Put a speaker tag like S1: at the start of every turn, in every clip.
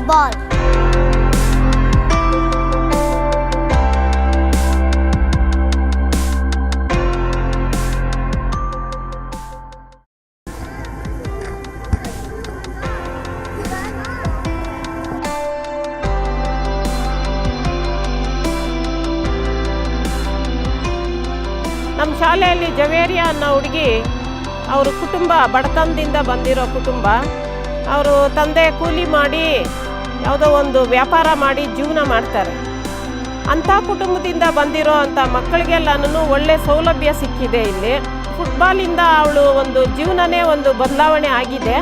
S1: football.
S2: ನಮ್ಮ ಶಾಲೆಯಲ್ಲಿ ಜವೇರಿಯಾ ಅನ್ನೋ ಹುಡುಗಿ ಅವರು ಕುಟುಂಬ ಬಡತನದಿಂದ ಬಂದಿರೋ ಕುಟುಂಬ. ಅವರು ತಂದೆ ಕೂಲಿ ಮಾಡಿ ಯಾವುದೋ ಒಂದು ವ್ಯಾಪಾರ ಮಾಡಿ ಜೀವನ ಮಾಡ್ತಾರೆ. ಅಂಥ ಕುಟುಂಬದಿಂದ ಬಂದಿರೋ ಅಂಥ ಮಕ್ಕಳಿಗೆಲ್ಲನೂ ಒಳ್ಳೆ ಸೌಲಭ್ಯ ಸಿಕ್ಕಿದೆ ಇಲ್ಲಿ. ಫುಟ್ಬಾಲಿಂದ ಅವಳು ಒಂದು ಜೀವನನೇ ಒಂದು ಬದಲಾವಣೆ ಆಗಿದೆ.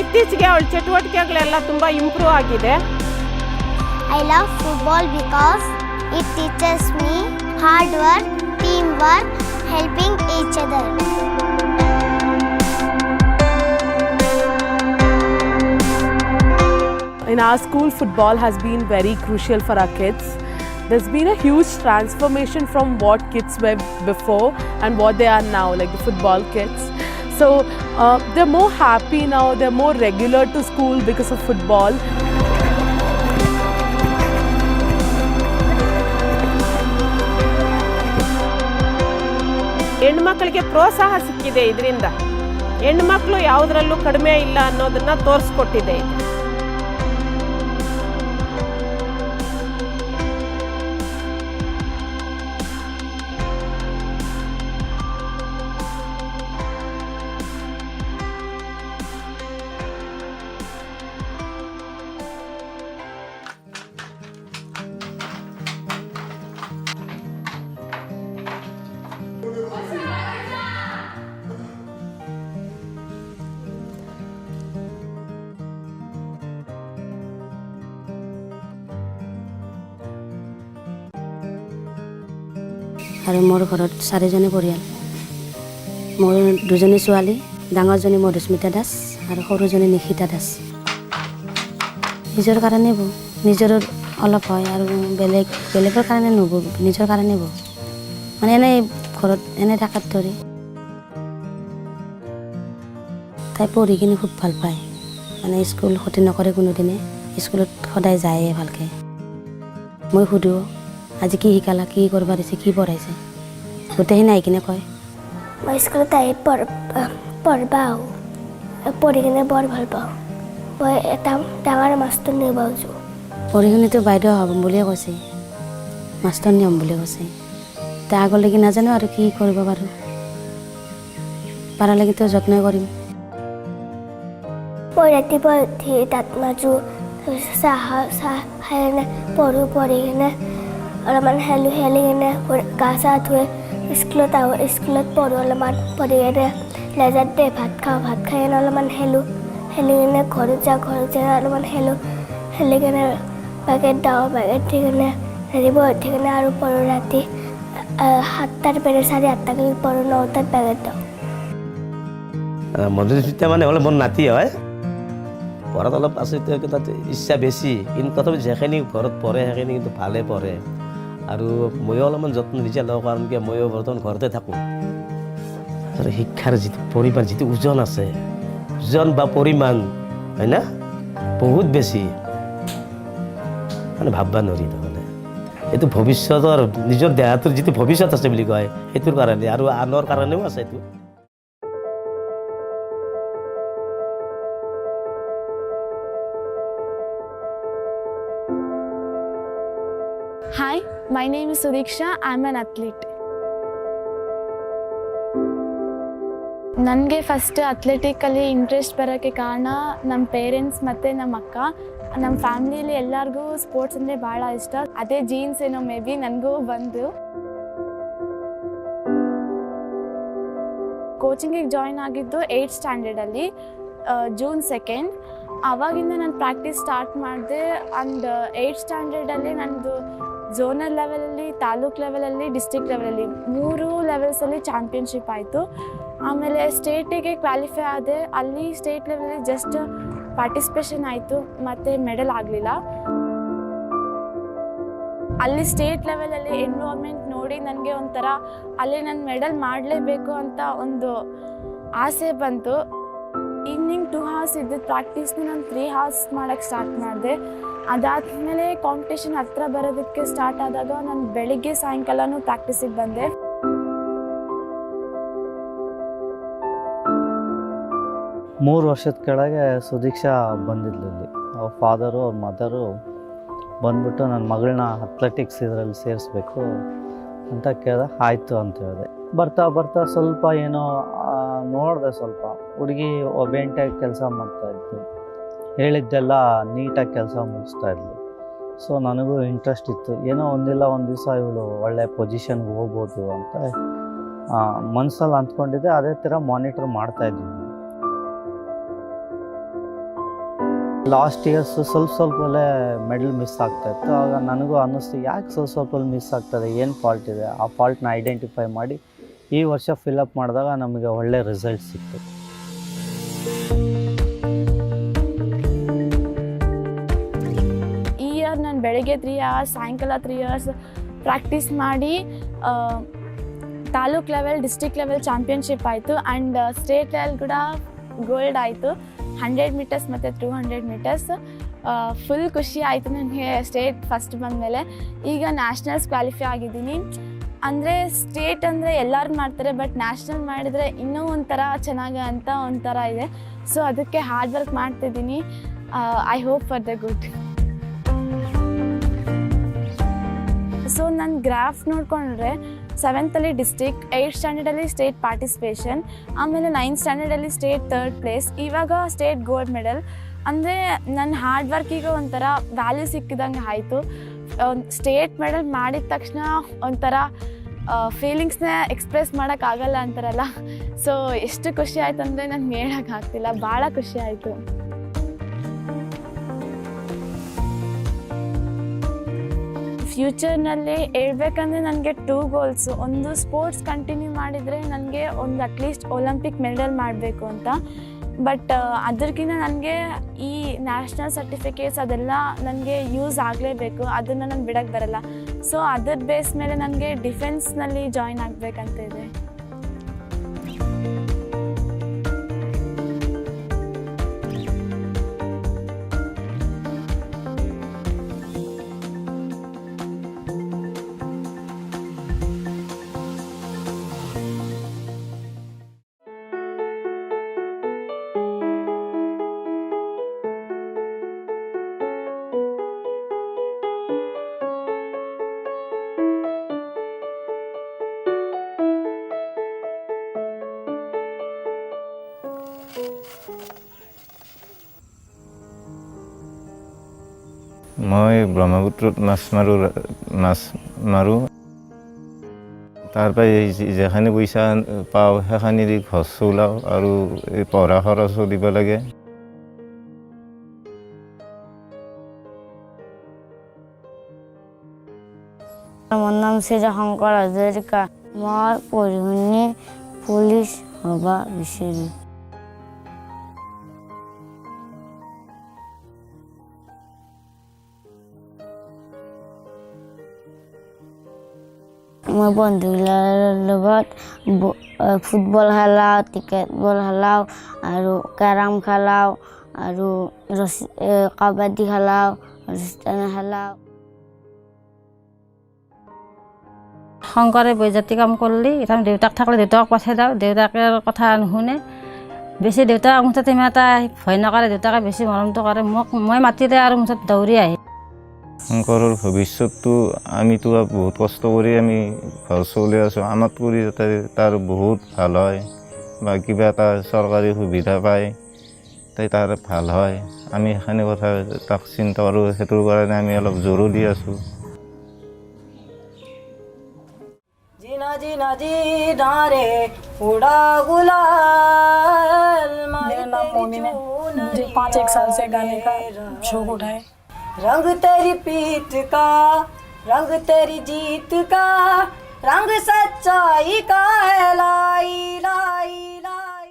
S2: ಇತ್ತೀಚೆಗೆ ಅವಳ ಚಟುವಟಿಕೆಗಳೆಲ್ಲ ತುಂಬ ಇಂಪ್ರೂವ್ ಆಗಿದೆ.
S1: I love football because it teaches me hard work, teamwork, helping each other.
S3: In our school, football has been very crucial for our kids. There's been a huge transformation from what kids were before and what they are now, like the football kids. So they're more happy now, they're more regular to school because of football.
S2: ಹೆಣ್ಮಕ್ಳಿಗೆ ಪ್ರೋತ್ಸಾಹ ಸಿಕ್ಕಿದೆ ಇದರಿಂದ. ಹೆಣ್ಮಕ್ಳು ಯಾವುದರಲ್ಲೂ ಕಡಿಮೆ ಇಲ್ಲ ಅನ್ನೋದನ್ನು ತೋರಿಸ್ಕೊಟ್ಟಿದೆ.
S4: আৰু মোৰ ঘৰত 4জনী পৰিয়াল। মোৰ 2জনী ছোৱালী, ডাঙৰজনী মধুস্মিতা দাস আৰু সৰুজনী নিশিতা দাস। নিজৰ কাৰণে বওঁ, নিজৰ অলপ হয় আৰু বেলেগৰ কাৰণে নবওঁ, নিজৰ কাৰণে বওঁ। মানে এনেই ঘৰত এনেই থাকাত ধৰি তাই পঢ়ি কিনি খুব ভাল পায়। মানে স্কুল ক্ষতি নকৰে কোনোদিনে, স্কুলত সদায় যায়ে ভালকৈ। মই সুধোঁ আজি কি শিকালা, কি কৰিব দিছে, কি পঢ়াইছে, গোটেইখিনি আহি কিনে কয়।
S1: মই স্কুলত আহি পঢ়িব আহোঁ, পঢ়ি কিনে বৰ ভাল পাওঁ। মই এটা ডাঙৰ মাষ্টৰনী হ'ব খোজোঁ।
S4: পঢ়ি শুনিতো বাইদেউ হ'ম বুলিয়ে কৈছে, মাষ্টৰনী হ'ম বুলি কৈছে। তে আগলৈকে নাজানো আৰু কি কৰিব পাৰোঁ, পাৰালৈকেতো যত্ন কৰিম।
S1: মই ৰাতিপুৱা উঠি দাঁত মাজোঁ, চাহ খাই কিনে পঢ়োঁ, পঢ়ি কিনে অলপমান খেলি কিনে গা চা ধুই স্কুলত আহোঁ, স্কুলত পঢ়োঁ অলপমান, পঢ়ি কিনে লেজাৰ দিয়ে ভাত খাওঁ, ভাত খাই কিনে অলপমান খেলি কিনে ঘৰত যাই অলপমান খেলি কিনে বাগেট দিওঁ, বাগেট দি কিনে ৰাতিপুৱা উঠি কিনে আৰু পঢ়োঁ। ৰাতি 7টাৰ পৰা 8:30 পঢ়োঁ, 9টাত বাগেট দিওঁ।
S5: মধুস্মিতা মানে হ'লে মোৰ নাতি হয়। পঢ়াত অলপ আছে, তাত ইচ্ছা বেছি, কিন্তু তথাপি যিখিনি ঘৰত পঢ়ে সেইখিনি কিন্তু ভালে পঢ়ে। আৰু ময়ো অলপমান যত্ন নিজে লওঁ, কাৰণ কি ময়ো বৰ্তমান ঘৰতে থাকোঁ। শিক্ষাৰ যিটো পৰিমাণ, যিটো ওজন আছে, ওজন বা পৰিমাণ হয় না, বহুত বেছি, মানে ভাবিব নোৱাৰি। তাৰমানে এইটো ভৱিষ্যতৰ নিজৰ দেহাটোৰ যিটো ভৱিষ্যত আছে বুলি কয়, সেইটোৰ কাৰণে আৰু আনৰ কাৰণেও আছে এইটো।
S6: Hi, my name is Sudiksha. I'm an athlete. ನನಗೆ ಫಸ್ಟ್ ಅಥ್ಲೆಟಿಕಲ್ಲಿ ಇಂಟ್ರೆಸ್ಟ್ ಬರೋಕ್ಕೆ ಕಾರಣ ನಮ್ಮ ಪೇರೆಂಟ್ಸ್ ಮತ್ತು ನಮ್ಮ ಅಕ್ಕ. ನಮ್ಮ ಫ್ಯಾಮಿಲಿಯಲ್ಲಿ ಎಲ್ಲರಿಗೂ ಸ್ಪೋರ್ಟ್ಸ್ ಅಂದರೆ ಭಾಳ ಇಷ್ಟ. ಅದೇ ಜೀನ್ಸ್ ಏನೋ ಮೇ ಬಿ ನನಗೂ ಬಂದು ಕೋಚಿಂಗಿಗೆ ಜಾಯಿನ್ ಆಗಿದ್ದು 8th ಸ್ಟ್ಯಾಂಡರ್ಡಲ್ಲಿ ಜೂನ್ 2. ಆವಾಗಿಂದ ನಾನು ಪ್ರಾಕ್ಟೀಸ್ ಸ್ಟಾರ್ಟ್ ಮಾಡಿದೆ. ಆ್ಯಂಡ್ 8th ಸ್ಟ್ಯಾಂಡರ್ಡಲ್ಲಿ ನನ್ನದು ಝೋನಲ್ ಲೆವೆಲಲ್ಲಿ, ತಾಲೂಕ್ ಲೆವೆಲಲ್ಲಿ, ಡಿಸ್ಟ್ರಿಕ್ಟ್ ಲೆವೆಲಲ್ಲಿ 3 ಲೆವೆಲ್ಸಲ್ಲಿ ಚಾಂಪಿಯನ್ಶಿಪ್ ಆಯಿತು. ಆಮೇಲೆ ಸ್ಟೇಟಿಗೆ ಕ್ವಾಲಿಫೈ ಆದೆ. ಅಲ್ಲಿ ಸ್ಟೇಟ್ ಲೆವೆಲಲ್ಲಿ ಜಸ್ಟ್ ಪಾರ್ಟಿಸಿಪೇಷನ್ ಆಯಿತು, ಮತ್ತು ಮೆಡಲ್ ಆಗಲಿಲ್ಲ. ಅಲ್ಲಿ ಸ್ಟೇಟ್ ಲೆವೆಲಲ್ಲಿ ಎನ್ರೋಲ್ಮೆಂಟ್ ನೋಡಿ ನನಗೆ ಒಂಥರ ಅಲ್ಲಿ ನಾನು ಮೆಡಲ್ ಮಾಡಲೇಬೇಕು ಅಂತ ಒಂದು ಆಸೆ ಬಂತು. ಈವ್ನಿಂಗ್ 2 hours ಇದ್ದಿದ್ದು ಪ್ರಾಕ್ಟೀಸ್ನ ನಾನು 3 hours ಮಾಡೋಕ್ಕೆ ಸ್ಟಾರ್ಟ್ ಮಾಡಿದೆ. ಅದಾದಮೇಲೆ ಕಾಂಪಿಟೇಷನ್ ಹತ್ರ ಬರೋದಕ್ಕೆ ಸ್ಟಾರ್ಟ್ ಆದಾಗ ನಾನು ಬೆಳಿಗ್ಗೆ ಸಾಯಂಕಾಲನೂ ಪ್ರಾಕ್ಟೀಸಿಗೆ ಬಂದೆ.
S7: ಮೂರು ವರ್ಷದ ಕೆಳಗೆ ಸುದೀಕ್ಷಾ ಬಂದಿದ್ಲು ಇಲ್ಲಿ. ಅವ್ರ ಫಾದರು ಅವ್ರ ಮದರು ಬಂದ್ಬಿಟ್ಟು ನನ್ನ ಮಗಳನ್ನ ಅಥ್ಲೆಟಿಕ್ಸ್ ಇದರಲ್ಲಿ ಸೇರಿಸ್ಬೇಕು ಅಂತ ಕೇಳಿದೆ. ಆಯಿತು ಅಂತ ಹೇಳಿದೆ. ಬರ್ತಾ ಬರ್ತಾ ಸ್ವಲ್ಪ ಏನೋ ನೋಡಿದೆ, ಸ್ವಲ್ಪ ಹುಡುಗಿ ಒಬೇಂಟಾಗಿ ಕೆಲಸ ಮಾಡ್ತಾಯಿದ್ಲು, ಹೇಳಿದ್ದೆಲ್ಲ ನೀಟಾಗಿ ಕೆಲಸ ಮುಗಿಸ್ತಾಯಿದ್ಲು. ಸೊ ನನಗೂ ಇಂಟ್ರೆಸ್ಟ್ ಇತ್ತು, ಏನೋ ಒಂದಿಲ್ಲ ಒಂದು ದಿವಸ ಇವಳು ಒಳ್ಳೆ ಪೊಸಿಷನ್ಗೆ ಹೋಗ್ಬೋದು ಅಂತ ಮನಸ್ಸಲ್ಲಿ ಅಂದ್ಕೊಂಡಿದ್ದೆ. ಅದೇ ಥರ ಮಾನಿಟರ್ ಮಾಡ್ತಾಯಿದ್ವಿ. ಲಾಸ್ಟ್ ಇಯರ್ಸ್ ಸ್ವಲ್ಪಲ್ಲೇ ಮೆಡಲ್ ಮಿಸ್ ಆಗ್ತಾಯಿತ್ತು. ಆಗ ನನಗೂ ಅನ್ನಿಸ್ತು, ಯಾಕೆ ಸ್ವಲ್ಪಲ್ಲಿ ಮಿಸ್ ಆಗ್ತದೆ, ಏನು ಫಾಲ್ಟ್ ಇದೆ, ಆ ಫಾಲ್ಟ್ನ ಐಡೆಂಟಿಫೈ ಮಾಡಿ ಈ ವರ್ಷ ಫಿಲಪ್ ಮಾಡಿದಾಗ ನಮಗೆ ಒಳ್ಳೆ ರಿಸಲ್ಟ್ ಸಿಕ್ತು.
S6: ಈ ಇಯರ್ ನಾನು ಬೆಳಗ್ಗೆ 3 hours ಸಾಯಂಕಾಲ 3 hours ಪ್ರಾಕ್ಟೀಸ್ ಮಾಡಿ taluk level, district level championship ಆಯಿತು. ಆ್ಯಂಡ್ ಸ್ಟೇಟ್ ಲೆವೆಲ್ ಕೂಡ ಗೋಲ್ಡ್ ಆಯಿತು, 100 meters ಮತ್ತು 200 meters. ಫುಲ್ ಖುಷಿ ಆಯಿತು ನನಗೆ ಸ್ಟೇಟ್ ಫಸ್ಟ್ ಬಂದಮೇಲೆ. ಈಗ ನ್ಯಾಷನಲ್ಸ್ ಕ್ವಾಲಿಫೈ ಆಗಿದ್ದೀನಿ. ಅಂದರೆ ಸ್ಟೇಟ್ ಅಂದರೆ ಎಲ್ಲರೂ ಮಾಡ್ತಾರೆ, ಬಟ್ ನ್ಯಾಷನಲ್ ಮಾಡಿದರೆ ಇನ್ನೂ ಒಂಥರ ಚೆನ್ನಾಗಿ ಅಂತ ಒಂಥರ ಇದೆ. ಸೊ ಅದಕ್ಕೆ ಹಾರ್ಡ್ ವರ್ಕ್ ಮಾಡ್ತಿದ್ದೀನಿ. I hope for the good. So ನನ್ನ ಗ್ರಾಫ್ ನೋಡಿಕೊಂಡ್ರೆ 7th ಡಿಸ್ಟ್ರಿಕ್ಟ್, 8th ಸ್ಟ್ಯಾಂಡರ್ಡಲ್ಲಿ ಸ್ಟೇಟ್ ಪಾರ್ಟಿಸಿಪೇಷನ್, ಆಮೇಲೆ 9th ಸ್ಟ್ಯಾಂಡರ್ಡಲ್ಲಿ ಸ್ಟೇಟ್ 3rd place, ಇವಾಗ ಸ್ಟೇಟ್ ಗೋಲ್ಡ್ ಮೆಡಲ್. ಅಂದರೆ ನನ್ನ ಹಾರ್ಡ್ ವರ್ಕಿಗೆ ಒಂಥರ ವ್ಯಾಲ್ಯೂ ಸಿಕ್ಕಿದಂಗೆ ಆಯಿತು. ಸ್ಟೇಟ್ ಮೆಡಲ್ ಮಾಡಿದ ತಕ್ಷಣ ಒಂಥರ ಫೀಲಿಂಗ್ಸ್ನ ಎಕ್ಸ್ಪ್ರೆಸ್ ಮಾಡೋಕ್ಕಾಗಲ್ಲ ಅಂತಾರಲ್ಲ. ಸೊ ಎಷ್ಟು ಖುಷಿ ಆಯಿತು ಅಂದರೆ ನನಗೆ ಹೇಳೋಕ್ಕಾಗ್ತಿಲ್ಲ, ಭಾಳ ಖುಷಿ ಆಯಿತು. ಫ್ಯೂಚರ್ನಲ್ಲಿ ಹೇಳ್ಬೇಕಂದ್ರೆ ನನಗೆ 2 goals. ಒಂದು ಸ್ಪೋರ್ಟ್ಸ್ ಕಂಟಿನ್ಯೂ ಮಾಡಿದರೆ ನನಗೆ ಒಂದು ಅಟ್ಲೀಸ್ಟ್ ಒಲಿಂಪಿಕ್ ಮೆಡಲ್ ಮಾಡಬೇಕು ಅಂತ. ಬಟ್ ಅದಕ್ಕಿಂತ ನನಗೆ ಈ ನ್ಯಾಷನಲ್ ಸರ್ಟಿಫಿಕೇಟ್ಸ್ ಅದೆಲ್ಲ ನನಗೆ ಯೂಸ್ ಆಗಲೇಬೇಕು, ಅದನ್ನು ನಾನು ಬಿಡೋಕ್ಕೆ ಬರಲ್ಲ. ಸೊ ಅದ್ರ ಬೇಸ್ ಮೇಲೆ ನನಗೆ ಡಿಫೆನ್ಸ್ನಲ್ಲಿ ಜಾಯಿನ್ ಆಗಬೇಕಂತ ಇದೆ.
S8: মই ব্ৰহ্মপুত্ৰত মাছ মাৰোঁ। তাৰপৰা যিখিনি পইচা পাওঁ সেইখিনি দি ঘৰ চলাওঁ আৰু এই পঢ়া খৰচো দিব লাগে।
S9: মোৰ নাম শ্ৰী শংকৰ হাজৰিকা। মই পঢ়ি শুনি পুলিচ হ'ব বিচাৰোঁ। মই বন্ধুবিলাকৰ লগত ফুটবল খেলাওঁ, ক্ৰিকেট বল খেলাওঁ আৰু কেৰম খেলাওঁ আৰু কাবাডী খেলাওঁ, ৰছী টানা খেলাওঁ।
S4: শংকৰে বৈজাতি কাম কৰিলে দেউতাক থাকিলে দেউতাক পঠাই দিওঁ, দেউতাকে কথা নুশুনে। বেছি দেউতাক মুঠতে ইমান এটা ভয় নকৰে, দেউতাকে বেছি মৰমটো কৰে মোক। মই মাতিলে আৰু মুঠত দৌৰি আহে।
S8: শংকৰৰ ভৱিষ্যতটো আমিতো বহুত কষ্ট কৰি আমি ঘৰ চলি আছোঁ, আমাক কৰি যাতে তাৰ বহুত ভাল হয় বা কিবা এটা চৰকাৰী সুবিধা পায় তাই তাৰ ভাল হয়, আমি সেইখিনি কথা তাক চিন্তা কৰোঁ। সেইটোৰ কাৰণে আমি অলপ জোৰো দি আছোঁ।
S10: मेरा नाम मोमिन है। मुझे 5-1 साल से गाने का शौक उठा है।
S11: रंग तेरी पीत का, रंग तेरी जीत का, रंग सच्चाई का है, लाई लाई लाई।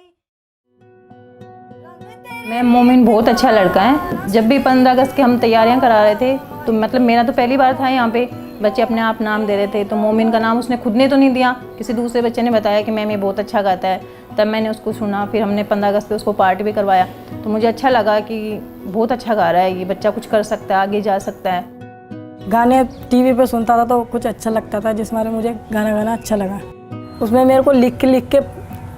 S12: मैं मोमिन बहुत अच्छा लड़का है। जब भी 15 अगस्त की हम तैयारियां करा रहे थे तो मतलब मेरा तो पहली बार था यहाँ पे, बच्चे अपने आप नाम दे रहे थे। तो मोमिन का नाम उसने खुद ने तो नहीं दिया, किसी दूसरे बच्चे ने बताया कि मैम ये बहुत अच्छा गाता है, तब मैंने उसको सुना। फिर हमने 15 अगस्त पे उसको पार्ट भी करवाया, तो मुझे अच्छा लगा कि बहुत अच्छा गा रहा है ये बच्चा, कुछ कर सकता है, आगे जा सकता है।
S10: गाने टीवी पे सुनता था तो कुछ अच्छा लगता था, जिस मारे मुझे गाना गाना अच्छा लगा। उसमें मेरे को लिख के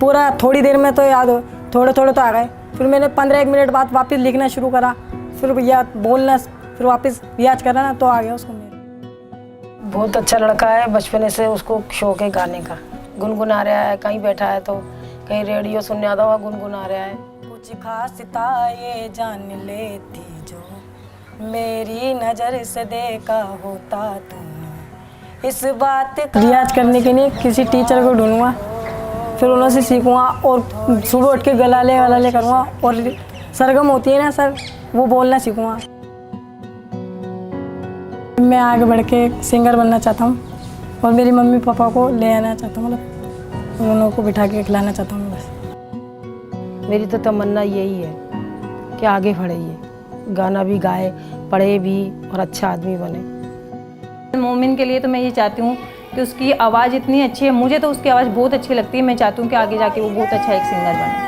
S10: पूरा थोड़ी देर में तो याद हो, थोड़े थोड़े तो आ गए। फिर मैंने 15-1 मिनट बाद वापस लिखना शुरू करा, फिर याद बोलना, फिर वापस रियाज करना ना, तो आ गया उसको। मेरे बहुत अच्छा लड़का है, बचपन से उसको शौक है गाने का। गुनगुना रहा है, कहीं बैठा है तो कहीं रेडियो सुनने आता हुआ गुनगुना रहा है। कुछ खास था ये जान लेती जो मेरी नज़र से देखा होता तुम इस बात का। रियाज करने के लिए किसी टीचर को ढूंढूंगा, फिर उन्हों से सीखूंगा और सुबह उठ के गलाले करूँगा, और सरगम होती है ना सर, वो बोलना सीखूंगा। मैं आगे बढ़ के सिंगर बनना चाहता हूँ और मेरी मम्मी पापा को ले आना चाहता हूँ, मतलब उन को बिठा के खिलाना चाहता हूँ बस।
S13: मेरी तो तमन्ना यही है कि आगे बढ़े, ये गाना भी गाए, पढ़े भी और अच्छा आदमी बने।
S12: मोमिन के लिए तो मैं ये चाहती हूँ कि उसकी आवाज़ इतनी अच्छी है, मुझे तो उसकी आवाज़ बहुत अच्छी लगती है। मैं चाहती हूँ कि आगे जाके वो बहुत अच्छा एक सिंगर बने।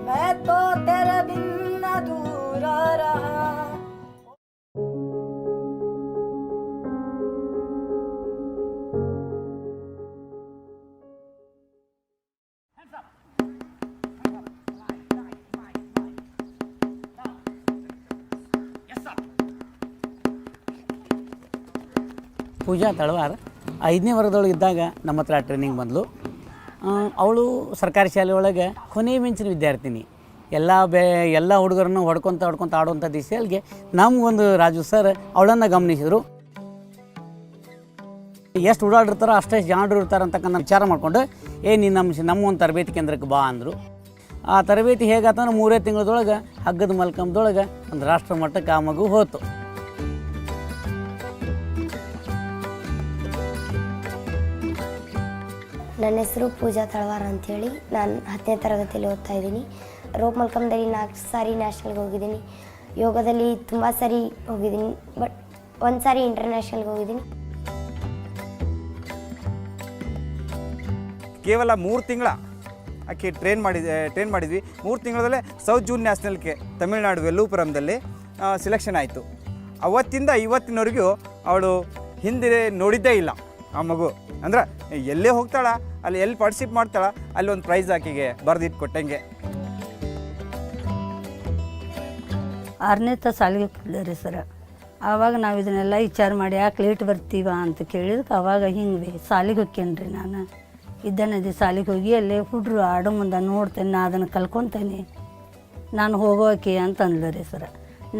S11: मैं तो तेरे बिन अधूरा रहा।
S14: ಪೂಜಾ ತಳವಾರ 5ನೇ ವರ್ಗದೊಳಗೆ ಇದ್ದಾಗ ನಮ್ಮ ಹತ್ರ ಟ್ರೈನಿಂಗ್ ಬಂದಳು. ಅವಳು ಸರ್ಕಾರಿ ಶಾಲೆ ಒಳಗೆ ಕೊನೆಯ ಮಿಂಚಿನ ವಿದ್ಯಾರ್ಥಿನಿ. ಎಲ್ಲ ಹುಡುಗರನ್ನು ಹೊಡ್ಕೊತ ಆಡುವಂಥ ದಿಸೆಯಲ್ಲಿಗೆ ನಮಗೊಂದು ರಾಜು ಸರ್ ಅವಳನ್ನು ಗಮನಿಸಿದರು. ಎಷ್ಟು ಓಡಾಡಿರ್ತಾರೋ ಅಷ್ಟೇ ಜಾಣರು ಇರ್ತಾರೆ ಅಂತಕ್ಕಂಥ ವಿಚಾರ ಮಾಡಿಕೊಂಡು ನೀನು ನಮ್ಮ ಒಂದು ತರಬೇತಿ ಕೇಂದ್ರಕ್ಕೆ ಬಾ ಅಂದರು. ಆ ತರಬೇತಿ ಹೇಗಾತಂದ್ರೆ 3 ತಿಂಗಳದೊಳಗೆ ಹಗ್ಗದ ಮಲ್ಕಂಬದೊಳಗೆ ಒಂದು ರಾಷ್ಟ್ರ ಮಟ್ಟಕ್ಕೆ ಆ ಮಗು ಹೋತು.
S1: ನನ್ನ ಹೆಸರು ಪೂಜಾ ತಳವಾರ ಅಂಥೇಳಿ, ನಾನು 10ನೇ ತರಗತಿಯಲ್ಲಿ ಓದ್ತಾ ಇದ್ದೀನಿ. ರೋಪ್ ಮಲ್ಕಂದಲ್ಲಿ 4 ಸಾರಿ ನ್ಯಾಷನಲ್ಗೆ ಹೋಗಿದ್ದೀನಿ. ಯೋಗದಲ್ಲಿ ತುಂಬ ಸಾರಿ ಹೋಗಿದ್ದೀನಿ, ಬಟ್ 1 ಸಾರಿ ಇಂಟರ್ನ್ಯಾಷನಲ್ಗೆ ಹೋಗಿದ್ದೀನಿ.
S15: ಕೇವಲ 3 ತಿಂಗಳ ಆಕೆ ಟ್ರೈನ್ ಮಾಡಿದ್ವಿ. 3 ತಿಂಗಳಲ್ಲೇ ಸೌತ್ ಜೂನ್ ನ್ಯಾಷನಲ್ಗೆ ತಮಿಳುನಾಡು ವೆಲ್ಲೂಪುರಂದಲ್ಲಿ ಸಿಲೆಕ್ಷನ್ ಆಯಿತು. ಅವತ್ತಿಂದ ಇವತ್ತಿನವರೆಗೂ ಅವಳು ಹಿಂದೆ ನೋಡಿದ್ದೇ ಇಲ್ಲ ಆ ಮಗು. ಅಂದ್ರೆ ಎಲ್ಲೇ ಹೋಗ್ತಾಳ, ಅಲ್ಲಿ ಎಲ್ಲಿ ಪಾರ್ಟಿಸಿಪೇಟ್ ಮಾಡ್ತಾಳ, ಅಲ್ಲಿ ಒಂದು ಪ್ರೈಸ್ ಆಕೆಗೆ ಬರೆದಿಟ್ಟು ಕೊಟ್ಟಂಗೆ.
S16: 6ನೇ ಸಾಲಿಗೆ ಕೊಡ್ರಿ ಸರ್. ಆವಾಗ ನಾವು ಇದನ್ನೆಲ್ಲ ವಿಚಾರ ಮಾಡಿ ಯಾಕೆ ಲೇಟ್ ಬರ್ತೀವ ಅಂತ ಕೇಳಿದಕ್ಕೆ ಆವಾಗ ಹಿಂಗೆ ಸಾಲಿಗೆ ಹೋಗ್ತೇನೆ ನಾನು. ಇದ್ದನದಿ ಸಾಲಿಗೆ ಹೋಗಿ ಅಲ್ಲೇ ಹುಡ್ರು ಆಡೋ ಮುಂದೆ ನೋಡ್ತೇನೆ, ನಾ ಅದನ್ನು ಕಲ್ಕೊತೇನೆ, ನಾನು ಹೋಗೋಕೆ ಅಂತ ಅಂದ್ಲು ಸರ್.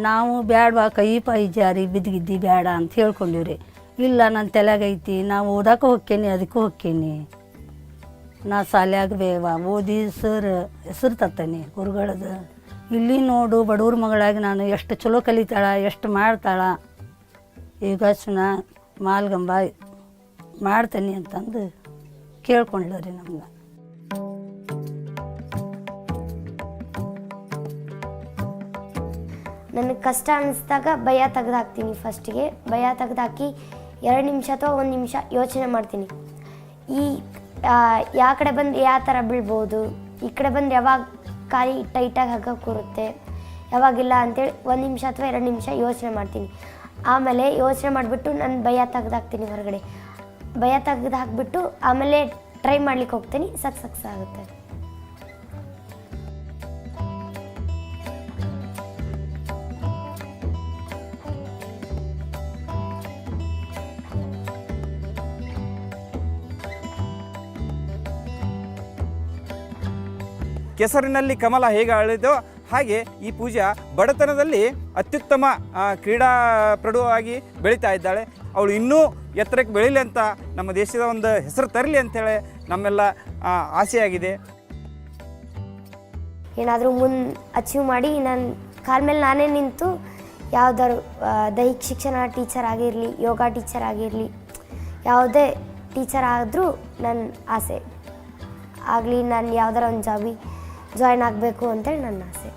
S16: ನಾವು ಬ್ಯಾಡವಾ, ಕೈ ಪೈ ಜಾರಿ ಬಿದ್ದಿದ್ದಿ ಬೇಡ ಅಂತ ಹೇಳ್ಕೊಂಡಿವ್ರಿ. ಇಲ್ಲ ನನ್ನ ತಲೆಗೈತಿ, ನಾವು ಓದಕ್ಕೆ ಹೋಗ್ತೇನೆ, ಅದಕ್ಕೂ ಹೋಗ್ತೇನೆ, ನಾ ಸಾಲ್ಯಾಗ ಬೇವ ಓದಿ ಸರ್ ಹೆಸರು ತರ್ತೇನೆ ಗುರುಗಳದು. ಇಲ್ಲಿ ನೋಡು ಬಡವ್ರ ಮಗಳಾಗಿ ನಾನು ಎಷ್ಟು ಚಲೋ ಕಲಿತಾಳ, ಎಷ್ಟು ಮಾಡ್ತಾಳ, ಯೋಗಾಸನ ಮಾಲ್ಗಂಬ ಮಾಡ್ತೇನೆ ಅಂತಂದು ಕೇಳ್ಕೊಂಡ್ರಿ ನಮ್ಗೆ.
S1: ನನಗೆ ಕಷ್ಟ ಅನ್ನಿಸ್ದಾಗ ಭಯ ತೆಗೆದಾಕ್ತೀನಿ. ಫಸ್ಟಿಗೆ ಭಯ ತೆಗೆದಾಕಿ 2 ನಿಮಿಷ ಅಥವಾ 1 ನಿಮಿಷ ಯೋಚನೆ ಮಾಡ್ತೀನಿ. ಯಾವ ಕಡೆ ಬಂದು ಯಾವ ಥರ ಬೀಳ್ಬೋದು, ಈ ಕಡೆ ಬಂದು ಯಾವಾಗ ಕಾಲಿ ಟೈಟಾಗಿ ಹಗ್ಗ ಕೂರುತ್ತೆ, ಯಾವಾಗಿಲ್ಲ ಅಂಥೇಳಿ 1 ನಿಮಿಷ ಅಥವಾ 2 ನಿಮಿಷ ಯೋಚನೆ ಮಾಡ್ತೀನಿ. ಆಮೇಲೆ ಯೋಚನೆ ಮಾಡಿಬಿಟ್ಟು ನಾನು ಭಯ ತೆಗೆದಾಕ್ತೀನಿ ಹೊರಗಡೆ. ಭಯ ತೆಗೆದು ಹಾಕಿಬಿಟ್ಟು ಆಮೇಲೆ ಟ್ರೈ ಮಾಡ್ಲಿಕ್ಕೆ ಹೋಗ್ತೀನಿ, ಸಕ್ಸಸ್ ಆಗುತ್ತೆ.
S15: ಕೆಸರಿನಲ್ಲಿ ಕಮಲ ಹೇಗೆ ಅಳಿದೋ ಹಾಗೆ ಈ ಪೂಜಾ ಬಡತನದಲ್ಲಿ ಅತ್ಯುತ್ತಮ ಕ್ರೀಡಾಪಟುವಾಗಿ ಬೆಳೀತಾ ಇದ್ದಾಳೆ. ಅವಳು ಇನ್ನೂ ಎತ್ತರಕ್ಕೆ ಬೆಳೀಲಿ ಅಂತ, ನಮ್ಮ ದೇಶದ ಒಂದು ಹೆಸರು ತರಲಿ ಅಂತೇಳಿ ನಮ್ಮೆಲ್ಲ ಆಸೆಯಾಗಿದೆ.
S1: ಏನಾದರೂ ಅಚೀವ್ ಮಾಡಿ ನನ್ನ ಕಾಲ ಮೇಲೆ ನಾನೇ ನಿಂತು ಯಾವುದಾದ್ರು ದೈಹಿಕ ಶಿಕ್ಷಣ ಟೀಚರ್ ಆಗಿರಲಿ, ಯೋಗ ಟೀಚರ್ ಆಗಿರಲಿ, ಯಾವುದೇ ಟೀಚರ್ ಆದರೂ ನನ್ನ ಆಸೆ ಆಗಲಿ. ನಾನು ಯಾವ್ದಾರ ಒಂದು ಜಾಬಿಗೆ ಜಾಯ್ನ್ ಆಗಬೇಕು ಅಂತೇಳಿ ನನ್ನ ಆಸೆ.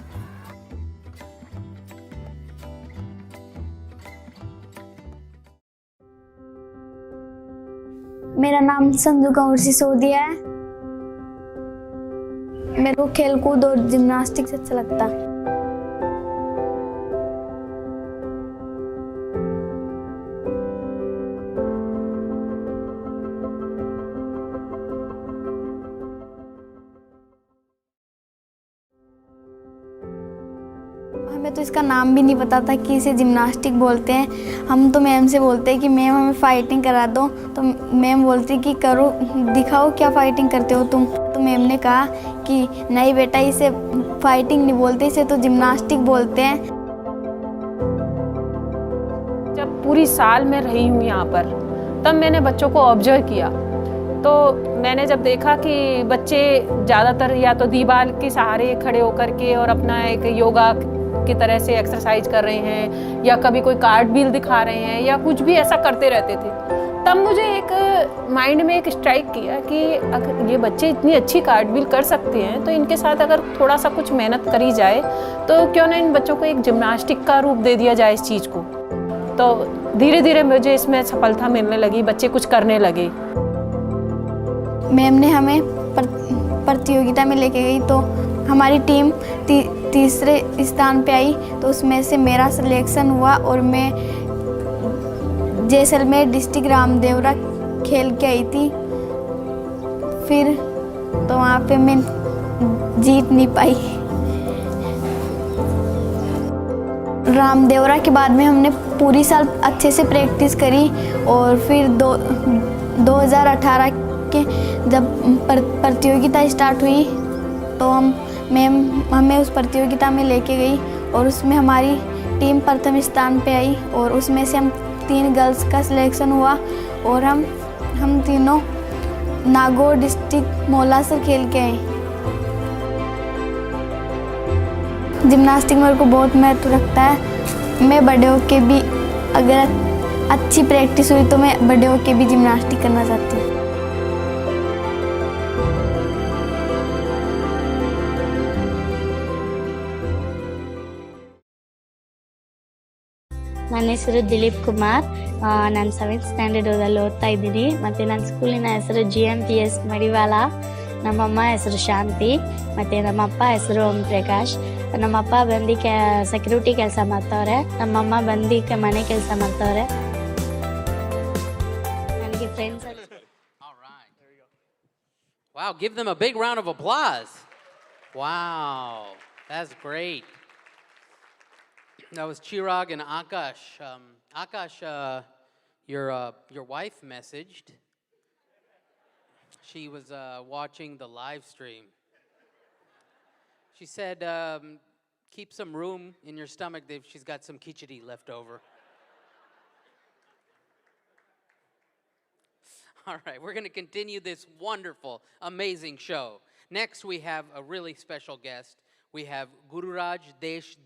S6: मेरा नाम संजू कंवर सिसोदिया है। मेरे को खेलकूद और जिम्नास्टिक्स अच्छा लगता है। हमें तो इसका नाम भी नहीं पता था कि इसे जिम्नास्टिक बोलते हैं। हम तो मैम से बोलते हैं कि मैम हमें फ़ाइटिंग करा दो, तो मैम बोलती कि करो, दिखाओ क्या फ़ाइटिंग करते हो तुम। तो मैम ने कहा कि नहीं बेटा, इसे फ़ाइटिंग नहीं बोलते, इसे तो जिम्नास्टिक बोलते हैं।
S2: जब पूरी साल में रही हूँ यहाँ पर, तब मैंने बच्चों को ऑब्जर्व किया। तो मैंने जब देखा कि बच्चे ज़्यादातर या तो दीवार के सहारे खड़े होकर के और अपना एक योगा की तरह से एक्सरसाइज कर रहे हैं, या कभी कोई कार्ड व्हील दिखा रहे हैं, या कुछ भी ऐसा करते रहते थे। तब मुझे एक माइंड में एक स्ट्राइक किया कि अगर ये बच्चे इतनी अच्छी कार्ड व्हील कर सकते हैं, तो इनके साथ अगर थोड़ा सा कुछ मेहनत करी जाए तो क्यों ना इन बच्चों को एक जिम्नास्टिक का रूप दे दिया जाए इस चीज़ को। तो धीरे धीरे मुझे इसमें सफलता मिलने लगी, बच्चे कुछ करने लगे।
S6: मैम ने हमें प्रतियोगिता में लेके गई, तो हमारी टीम तीसरे स्थान पे आई। तो उसमें से मेरा सिलेक्शन हुआ और मैं जैसलमेर डिस्ट्रिक्ट रामदेवरा खेल के आई थी। फिर तो वहाँ पे मैं जीत नहीं पाई। रामदेवरा के बाद में हमने पूरी साल अच्छे से प्रैक्टिस करी, और फिर 2018 के जब प्रतियोगिता स्टार्ट हुई तो मैम हमें उस प्रतियोगिता में लेके गई, और उसमें हमारी टीम प्रथम स्थान पे आई, और उसमें से हम 3 गर्ल्स का सिलेक्शन हुआ, और हम तीनों नागौर डिस्ट्रिक्ट मोला से खेल के आए। जिम्नास्टिक मेरे को बहुत महत्व रखता है। मैं बड़े होके भी, अगर अच्छी प्रैक्टिस हुई तो मैं बड़े होके भी जिम्नास्टिक करना चाहती हूँ।
S17: ನನ್ನ ಹೆಸರು ದಿಲೀಪ್ ಕುಮಾರ್. ನಾನು 7th ಸ್ಟ್ಯಾಂಡರ್ಡ್ ಓದ್ತಾ ಇದ್ದೀನಿ. ಮತ್ತು ನನ್ನ ಸ್ಕೂಲಿನ ಹೆಸರು GMPS ಮಡಿವಾಳ. ನಮ್ಮಮ್ಮ ಹೆಸರು ಶಾಂತಿ, ಮತ್ತು ನಮ್ಮಪ್ಪ ಹೆಸರು ಓಂ ಪ್ರಕಾಶ್. ನಮ್ಮಪ್ಪ ಬಂದು ಸೆಕ್ಯೂರಿಟಿ ಕೆಲಸ ಮಾಡ್ತವ್ರೆ, ನಮ್ಮಮ್ಮ ಬಂದು ಮನೆ ಕೆಲಸ ಮಾಡ್ತವ್ರೆ. ನನಗೆ friends.
S18: Wow, give them a big round of applause. Wow, that's great. That was Chirag and Akash. Akash, your wife messaged. She was watching the live stream. She said, keep some room in your stomach. She's got some khichdi left over. All right, we're going to continue this wonderful, amazing show. Next, we have a really special guest. We have Gururaj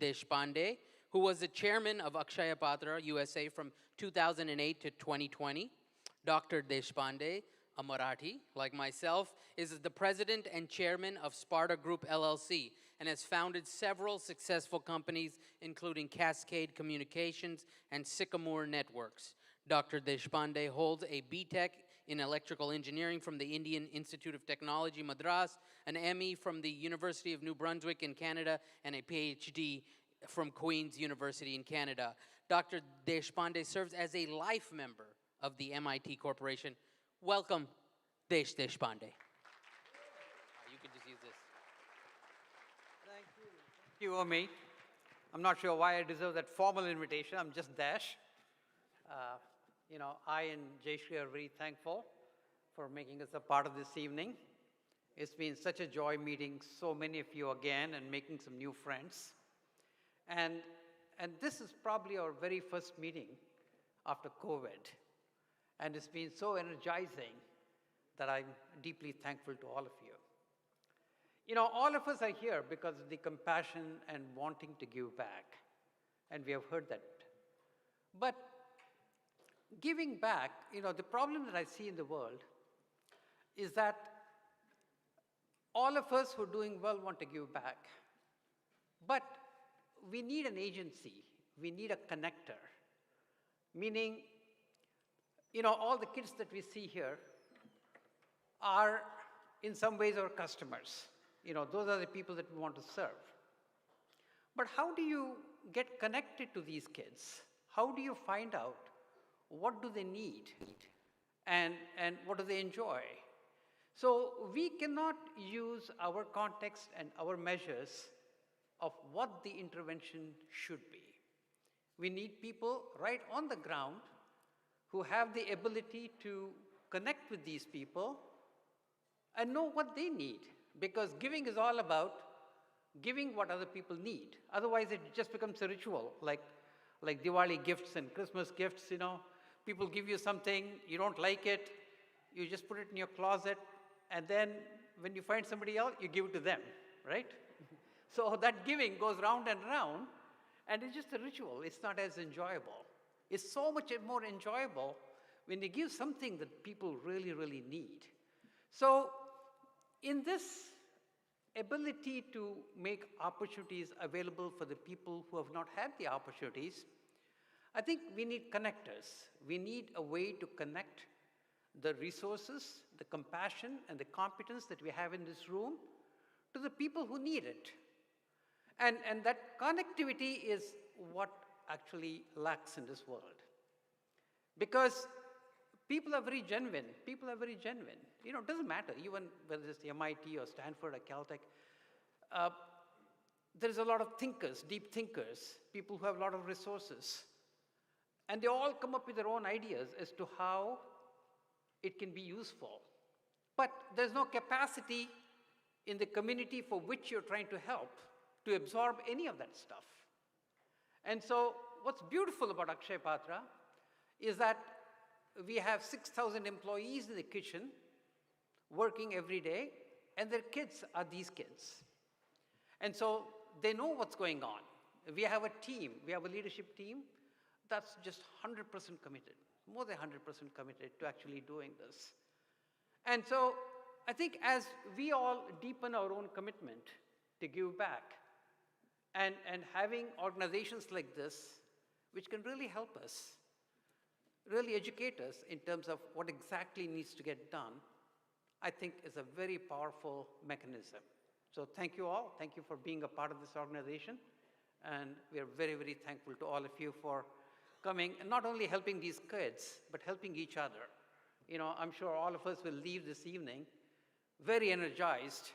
S18: Deshpande, who was the chairman of Akshaya Patra, USA from 2008 to 2020. Dr. Deshpande, a Marathi, like myself, is the president and chairman of Sparta Group LLC and has founded several successful companies, including Cascade Communications and Sycamore Networks. Dr. Deshpande holds a BTech in electrical engineering from the Indian Institute of Technology, Madras, an ME from the University of New Brunswick in Canada, and a PhD from Queen's University in Canada. Dr. Deshpande serves as a life member of the MIT Corporation. Welcome, Deshpande. You can just use this.
S19: Thank you, Omi. I'm not sure why I deserve that formal invitation. I'm just Dash. I and Jayashri are very thankful for making us a part of this evening. It's been such a joy meeting so many of you again and making some new friends. And this is probably our very first meeting after COVID. And it's been so energizing that I'm deeply thankful to all of you. All of us are here because of the compassion and wanting to give back. And we have heard that. But giving back, the problem that I see in the world is that all of us who are doing well want to give back. But we need an agency. We need a connector. Meaning, all the kids that we see here, are in some ways our customers. Those are the people that we want to serve. But how do you get connected to these kids? How do you find out what do they need and what do they enjoy? So we cannot use our context and our measures of what the intervention should be. We need people right on the ground who have the ability to connect with these people and know what they need, because giving is all about giving what other people need. Otherwise, it just becomes a ritual, like Diwali gifts and Christmas gifts. People give you something, you don't like it, you just put it in your closet, and then when you find somebody else, you give it to them, right? So that giving goes round and round, and it's just a ritual. It's not as enjoyable. It's so much more enjoyable when you give something that people really, really need. So in this ability to make opportunities available for the people who have not had the opportunities, I think we need connectors. We need a way to connect the resources, the compassion, and the competence that we have in this room to the people who need it. And that connectivity is what actually lacks in this world. Because people are very genuine. People are very genuine. It doesn't matter, even whether it's MIT or Stanford or Caltech. There's a lot of thinkers, deep thinkers, people who have a lot of resources. And they all come up with their own ideas as to how it can be useful. But there's no capacity in the community for which you're trying to help to absorb any of that stuff. And so what's beautiful about Akshaya Patra is that we have 6,000 employees in the kitchen working every day, and their kids are these kids. And so they know what's going on. We have a team, we have a leadership team that's just 100% committed, more than 100% committed to actually doing this. And so I think as we all deepen our own commitment to give back, and having organizations like this, which can really help us, really educate us in terms of what exactly needs to get done, I think is a very powerful mechanism. So thank you all. Thank you for being a part of this organization. And we are very, very thankful to all of you for coming and not only helping these kids, but helping each other. I'm sure all of us will leave this evening very energized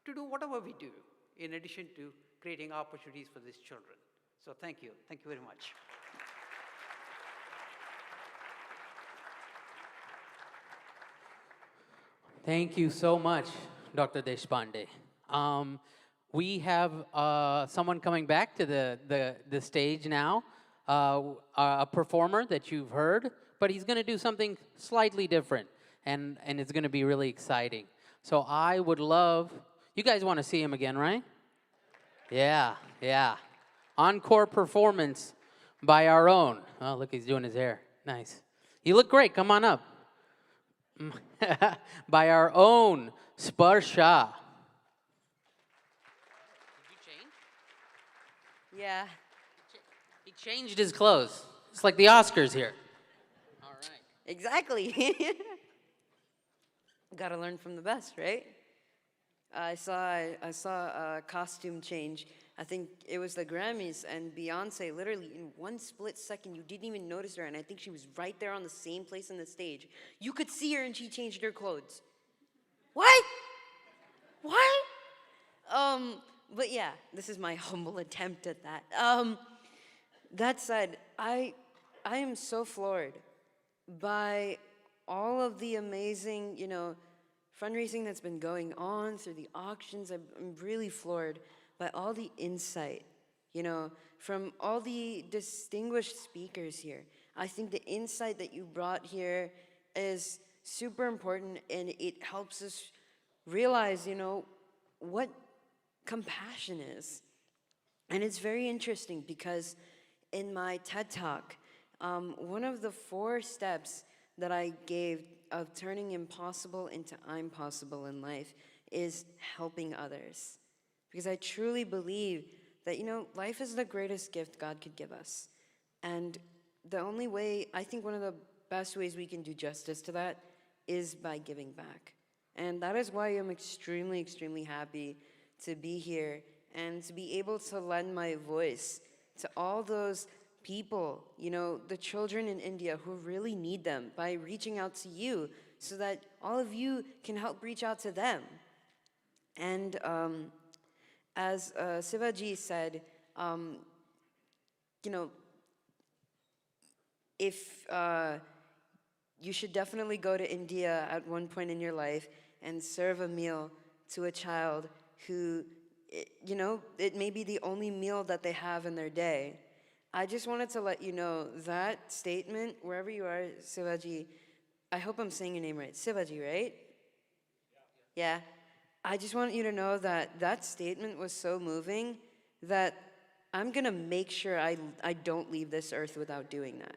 S19: to do whatever we do, in addition to creating opportunities for these children. So thank you. Thank you very much.
S18: Thank you so much, Dr. Deshpande. We have someone coming back to the stage now, a performer that you've heard, but he's going to do something slightly different, and it's going to be really exciting. So I would love, you guys want to see him again, right? Yeah. Encore performance by our own. Oh, look, he's doing his hair. Nice. You look great. Come on up. By our own Sparsh.
S20: Yeah.
S18: He changed his clothes. It's like the Oscars here. All right.
S20: Exactly. Gotta learn from the best, right? I saw a costume change. I think it was the Grammys, and Beyonce, literally in one split second, you didn't even notice her, and I think she was right there on the same place on the stage. You could see her, and she changed her clothes. What? But yeah, this is my humble attempt at that. That said, I am so floored by all of the amazing, fundraising that's been going on through the auctions. I'm really floored by all the insight, from all the distinguished speakers here. I think the insight that you brought here is super important, and it helps us realize, what compassion is. And it's very interesting because in my TED Talk, one of the 4 steps that I gave of turning impossible into I'm possible in life is helping others. Because I truly believe that, life is the greatest gift God could give us. And the only way, I think one of the best ways we can do justice to that is by giving back. And that is why I'm extremely, extremely happy to be here and to be able to lend my voice to all those people, you know, the children in India who really need them, by reaching out to you so that all of you can help reach out to them. And as Sivaji said, you know, if you should definitely go to India at one point in your life and serve a meal to a child who, you know, it may be the only meal that they have in their day. I just wanted to let you know that statement, wherever you are, Sivaji, I hope I'm saying your name right. Sivaji, right? Yeah. I just want you to know that that statement was so moving that I'm going to make sure I don't leave this earth without doing that.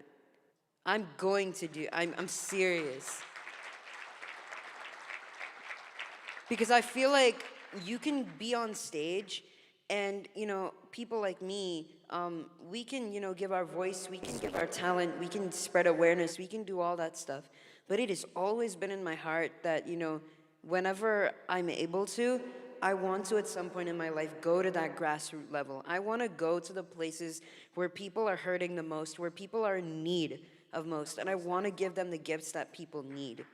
S20: I'm going to do, I'm serious. Because I feel like you can be on stage and, you know, people like me, we can, you know, give our voice, we can give our talent, we can spread awareness, we can do all that stuff. But it has always been in my heart that, you know, whenever I'm able to, I want to at some point in my life go to that grassroots level. I want to go to the places where people are hurting the most, where people are in need of most, and I want to give them the gifts that people need.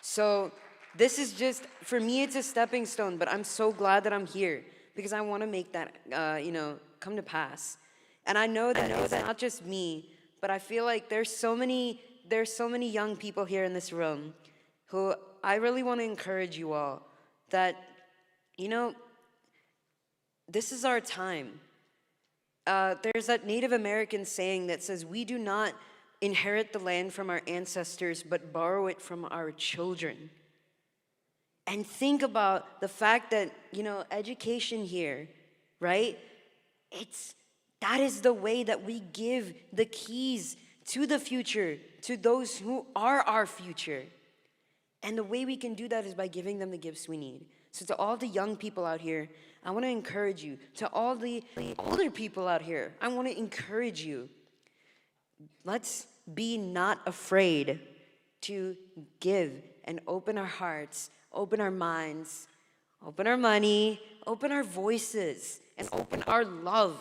S20: So this is just, for me, it's a stepping stone, but I'm so glad that I'm here because I want to make that, you know, come to pass. And I know that it's not just me, but I feel like there's so many young people here in this room who I really want to encourage you all that, you know, this is our time. There's that Native American saying that says, we do not inherit the land from our ancestors, but borrow it from our children. And think about the fact that, you know, education here, right? That is the way that we give the keys to the future, to those who are our future. And the way we can do that is by giving them the gifts we need. So to all the young people out here, I want to encourage you. To all the older people out here, I want to encourage you. Let's be not afraid to give and open our hearts, open our minds, open our money, open our voices, and open our love.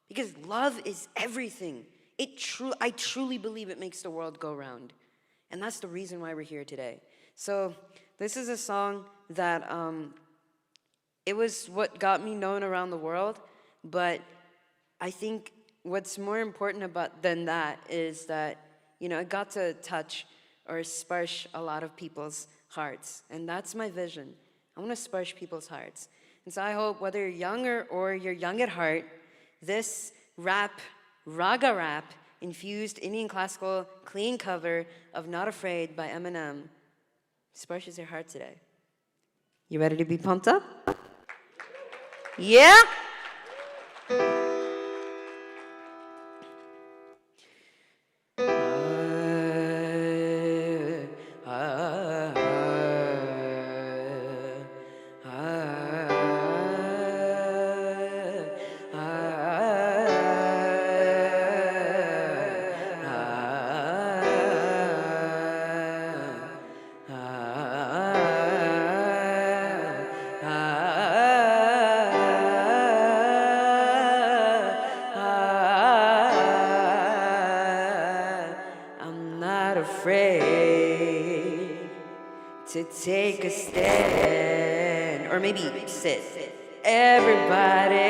S20: Because love is everything. I truly believe it makes the world go round. And that's the reason why we're here today. So this is a song that, it was what got me known around the world, but I think what's more important than that is that, you know, I got to touch or sparsh a lot of people's hearts. And that's my vision. I want to sparsh people's hearts. And so I hope whether you're younger or you're young at heart, this raga rap, infused Indian classical clean cover of Not Afraid by Eminem sparshes your heart today. You ready to be pumped up? Yeah? To take a stand, or maybe sit. Everybody,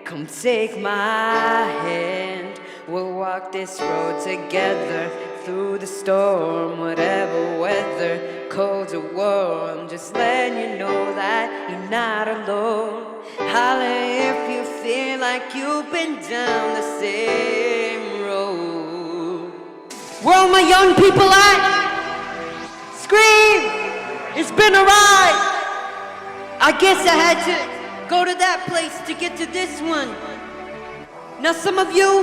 S20: come take my hand. We'll walk this road together through the storm, whatever weather, cold or warm. Just letting you know that you're not alone. Holler if you feel like you've been down the same road. Where all my young people at? Scream! It's been a ride! I guess I had to go to that place to get to this one. Now some of you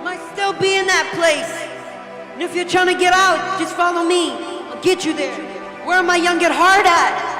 S20: might still be in that place. And if you're trying to get out, just follow me. I'll get you there. Where am I young at heart at?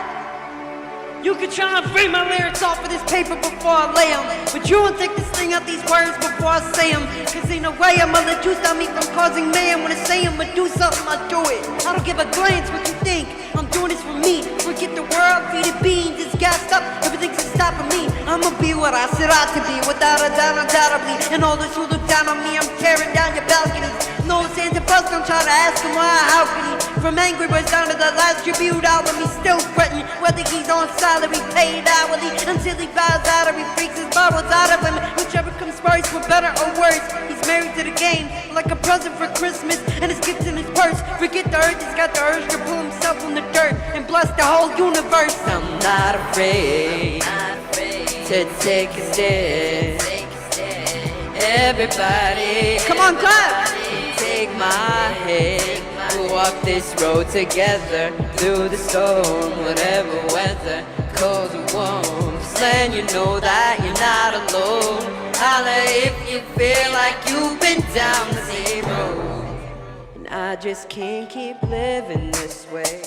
S20: You could try to free my lyrics off of this paper before I lay them. But you won't take this thing out these words before I say them. Cause ain't no way I'ma let you stop me from causing man. When I say I'ma do something, I'll do it. I don't give a glance what you think.
S21: I'm doing this for me. Forget the world, feed it beans, it's gassed up, everything's stopping me. I'ma be what I set out to be, without a doubt, undoubtedly. And all those who look down on me, I'm tearing down your balconies. No Santa Claus, don't try to ask him why, how could he? From Angry Birds down to the last tribute album, he's still fretting whether he's on salary, paid hourly, until he bows out or he freaks his bubbles out of him. Whichever comes first, for better or worse, he's married to the game, like a present for Christmas, and his gifts in his purse. Forget the earth, he's got the urge to pull himself from the dirt and bless the whole universe. I'm not afraid to take a step. Everybody, come on, clap! Take my hand, we'll walk this road together, through the storm, whatever weather, cold or warm. Just letting you know that you're not alone. Holla if you feel like you've been down the same road. And I just can't keep living this way.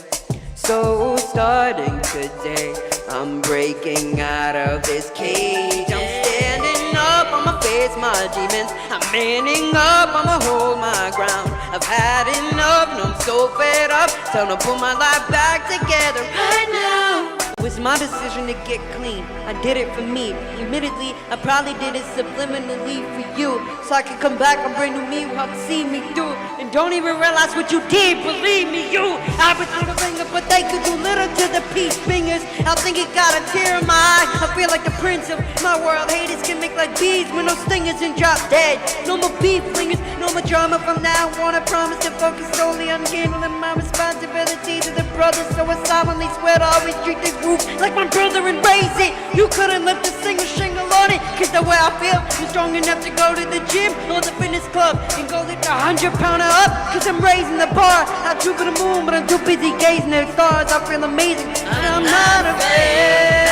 S21: So starting today, I'm breaking out of this cage. I'm standing up, I'ma face my demons. I'm manning up, I'ma hold my ground. I've had enough, and I'm so fed up. Time to put my life back together right now. It was my decision to get clean. I did it for me. Admittedly, I probably did it subliminally for you, so I could come back and bring new me who have seen me through. And don't even realize what you did, believe me, you. I was on the ringer, but they could do little to the peace fingers. I think it got a tear in my eye. I feel like the prince of my world. Haters can make like bees with no stingers and drop dead. No more beef flingers, no more drama from now on. I promise to focus solely on handling my responsibility to the brothers. So I solemnly swear to always treat this group like my brother and raise it. You couldn't lift a single shingle on it, cause the way I feel, I'm strong enough to go to the gym or the fitness club and go lift 100-pounder up, cause I'm raising the bar. I troop to the moon, but I'm too busy gazing at stars. I feel amazing, and I'm not afraid.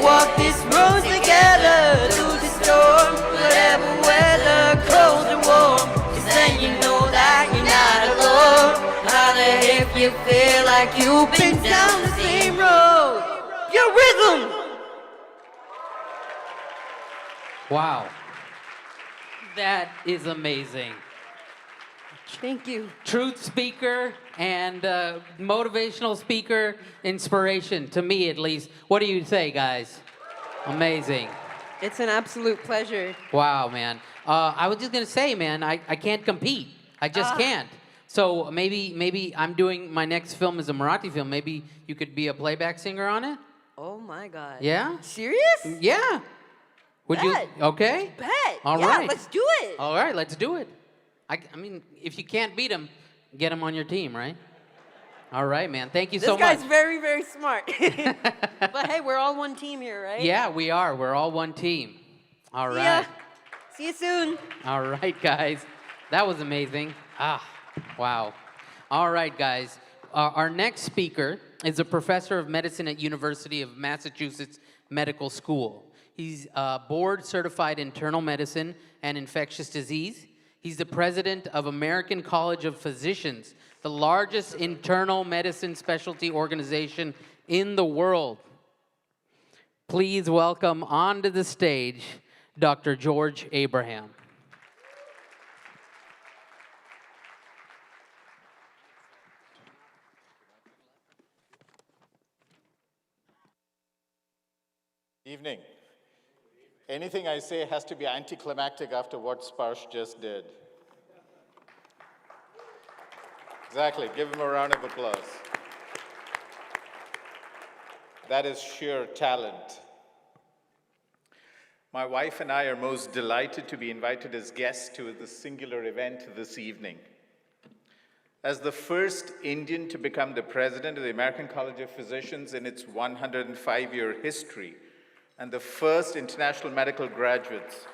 S21: Walk this road together through the storm, whatever weather, cold or warm. Just then you know that you're not alone. Holla if you feel like you've been down the same road. Your rhythm.
S18: Wow. That is amazing.
S21: Thank you.
S18: Truth speaker and motivational speaker, inspiration, to me at least. What do you say, guys? Amazing.
S21: It's an absolute pleasure.
S18: Wow, man. I was just gonna say, man, I can't compete. I just can't. So maybe I'm doing my next film is a Marathi film. Maybe you could be a playback singer on it?
S21: Oh my God.
S18: Yeah?
S21: Serious?
S18: Yeah. Would you?
S21: Bet.
S18: Okay.
S21: Bet.
S18: All
S21: Yeah,
S18: right.
S21: let's do it.
S18: All right, let's do it. I mean, if you can't beat him, get him on your team, right? All right, man. Thank you so much.
S21: This guy's very, very smart. But hey, we're all one team here, right?
S18: Yeah, we are. We're all one team. All
S21: See
S18: right.
S21: ya. See you soon.
S18: All right, guys. That was amazing. Wow. All right, guys. Our next speaker is a professor of medicine at University of Massachusetts Medical School. He's board-certified internal medicine and infectious disease. He's the president of American College of Physicians, the largest internal medicine specialty organization in the world. Please welcome onto the stage Dr. George Abraham.
S22: Evening. Anything I say has to be anticlimactic after what Sparsh just did. Exactly, give him a round of applause. That is sheer talent. My wife and I are most delighted to be invited as guests to this singular event this evening. As the first Indian to become the president of the American College of Physicians in its 105-year history, and the first international medical graduates.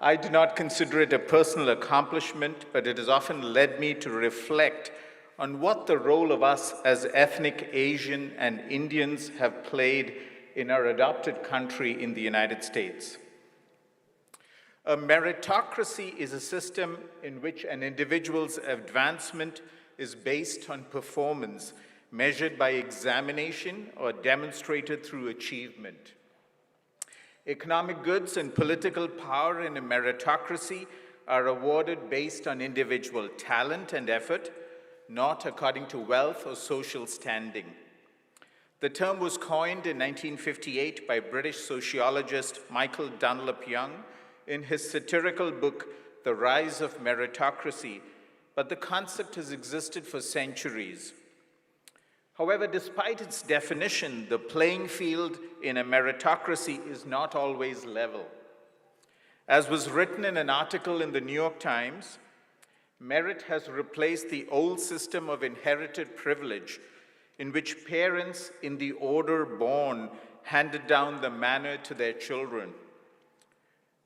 S22: I do not consider it a personal accomplishment, but it has often led me to reflect on what the role of us as ethnic Asian and Indians have played in our adopted country in the United States. A meritocracy is a system in which an individual's advancement is based on performance measured by examination or demonstrated through achievement. Economic goods and political power in a meritocracy are awarded based on individual talent and effort, not according to wealth or social standing. The term was coined in 1958 by British sociologist Michael Dunlop Young in his satirical book, The Rise of Meritocracy, but the concept has existed for centuries. However, despite its definition, the playing field in a meritocracy is not always level. As was written in an article in the New York Times, merit has replaced the old system of inherited privilege in which parents in the order born handed down the manor to their children.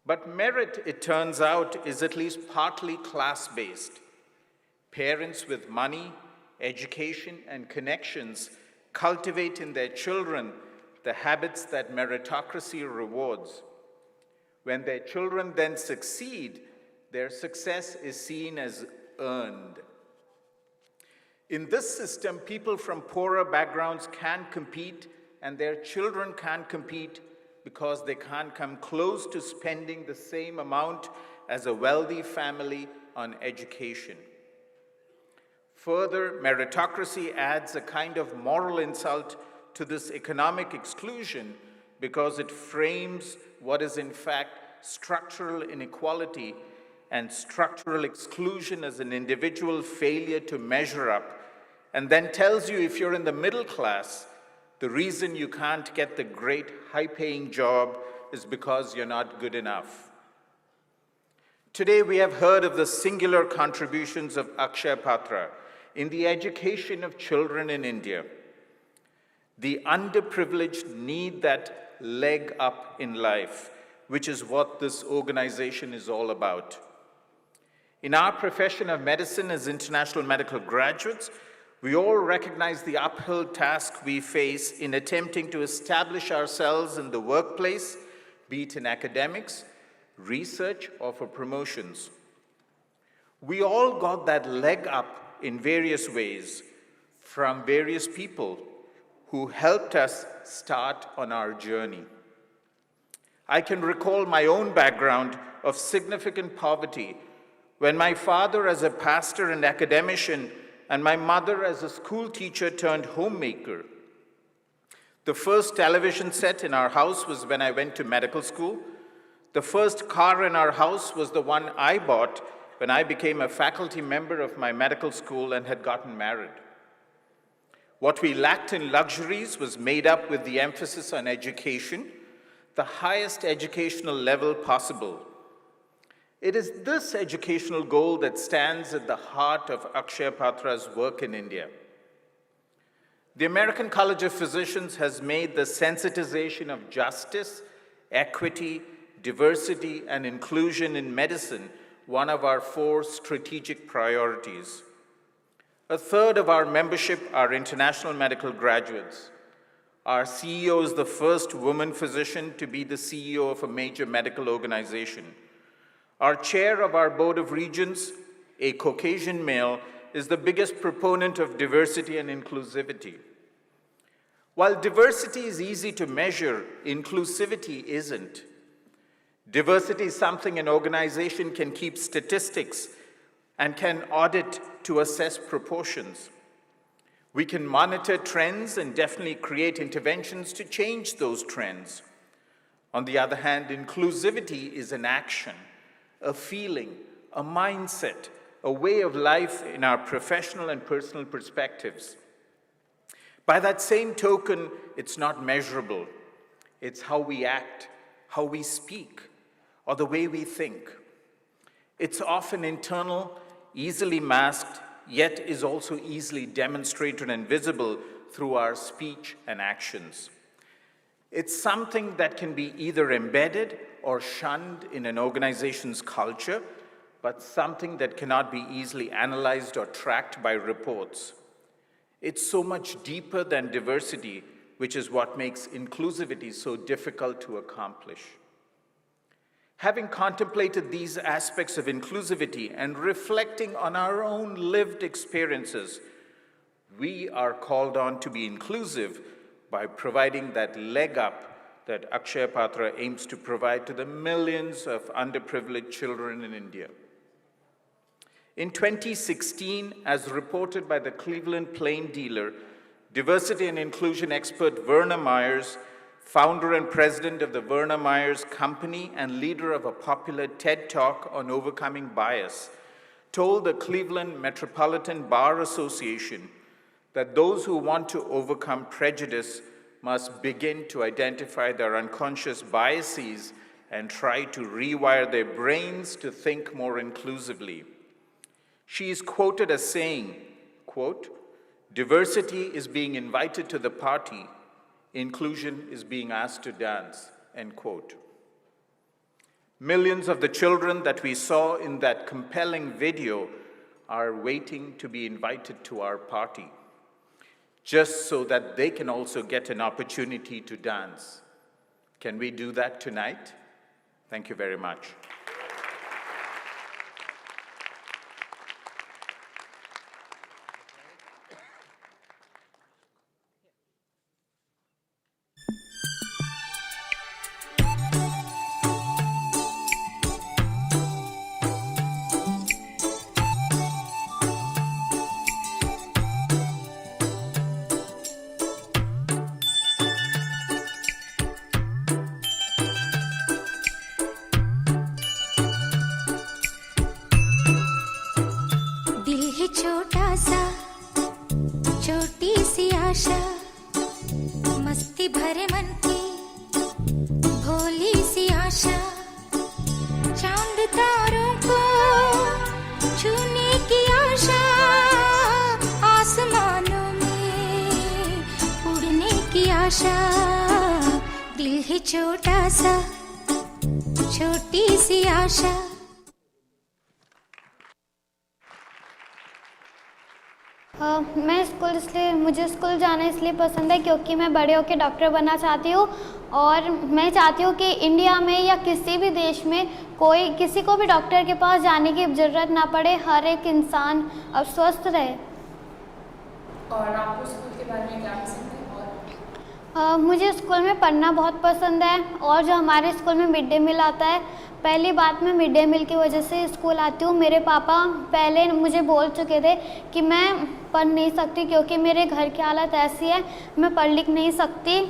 S22: But merit, it turns out, is at least partly class-based. Parents with money, education, and connections cultivate in their children the habits that meritocracy rewards. When their children then succeed, their success is seen as earned. In this system, people from poorer backgrounds can compete, and their children can compete because they can't come close to spending the same amount as a wealthy family on education. Further, meritocracy adds a kind of moral insult to this economic exclusion because it frames what is in fact structural inequality and structural exclusion as an individual failure to measure up, and then tells you if you're in the middle class, the reason you can't get the great high-paying job is because you're not good enough. Today we have heard of the singular contributions of Akshaya Patra in the education of children in India. The underprivileged need that leg up in life, which is what this organization is all about. In our profession of medicine as international medical graduates, we all recognize the uphill task we face in attempting to establish ourselves in the workplace, be it in academics, research, or for promotions. We all got that leg up in various ways from various people who helped us start on our journey. I can recall my own background of significant poverty when my father as a pastor and academician and my mother as a school teacher turned homemaker. The first television set in our house was when I went to medical school. The first car in our house was the one I bought when I became a faculty member of my medical school and had gotten married. What we lacked in luxuries was made up with the emphasis on education, the highest educational level possible. It is this educational goal that stands at the heart of Akshaya Patra's work in India. The American College of Physicians has made the sensitization of justice, equity, diversity, and inclusion in medicine one of our 4 strategic priorities. A third of our membership are international medical graduates. Our CEO is the first woman physician to be the CEO of a major medical organization. Our chair of our board of regents, a Caucasian male, is the biggest proponent of diversity and inclusivity. While diversity is easy to measure, inclusivity isn't. Diversity is something an organization can keep statistics and can audit to assess proportions. We can monitor trends and definitely create interventions to change those trends. On the other hand, inclusivity is an action, a feeling, a mindset, a way of life in our professional and personal perspectives. By that same token, it's not measurable. It's how we act, how we speak, or the way we think. It's often internal, easily masked, yet is also easily demonstrated and visible through our speech and actions. It's something that can be either embedded or shunned in an organization's culture, but something that cannot be easily analyzed or tracked by reports. It's so much deeper than diversity, which is what makes inclusivity so difficult to accomplish. Having contemplated these aspects of inclusivity and reflecting on our own lived experiences, We are called on to be inclusive by providing that leg up that Akshaya Patra aims to provide to the millions of underprivileged children in India. In 2016, as reported by the Cleveland Plain Dealer, diversity and inclusion expert Werner Myers, founder and president of the Werner Myers Company and leader of a popular TED Talk on overcoming bias, told the Cleveland Metropolitan Bar Association that those who want to overcome prejudice must begin to identify their unconscious biases and try to rewire their brains to think more inclusively. She is quoted as saying, quote, "Diversity is being invited to the party, inclusion is being asked to dance," end quote. Millions of the children that we saw in that compelling video are waiting to be invited to our party, just so that they can also get an opportunity to dance. Can we do that tonight? Thank you very much.
S3: छोटा सा छोटी सी आशा मस्ती भरे मन की भोली सी आशा चांद तारों को छूने की आशा आसमानों में उड़ने की आशा दिल है छोटा सा छोटी सी आशा।
S5: मुझे स्कूल जाना इसलिए पसंद है क्योंकि मैं बड़े होकर डॉक्टर बनना चाहती हूँ और मैं चाहती हूँ कि इंडिया में या किसी भी देश में किसी को भी डॉक्टर के पास जाने की ज़रूरत ना पड़े, हर एक इंसान अब स्वस्थ रहे।
S6: और आपको स्कूल के बारे में क्या पसंद है?
S5: मुझे स्कूल में पढ़ना बहुत पसंद है और जो हमारे स्कूल में मिड डे मील आता है, पहली बात मैं मिड डे मील की वजह से स्कूल आती हूँ। मेरे पापा पहले मुझे बोल चुके थे कि मैं पढ़ नहीं सकती क्योंकि मेरे घर की हालत ऐसी है, मैं पढ़ लिख नहीं सकती,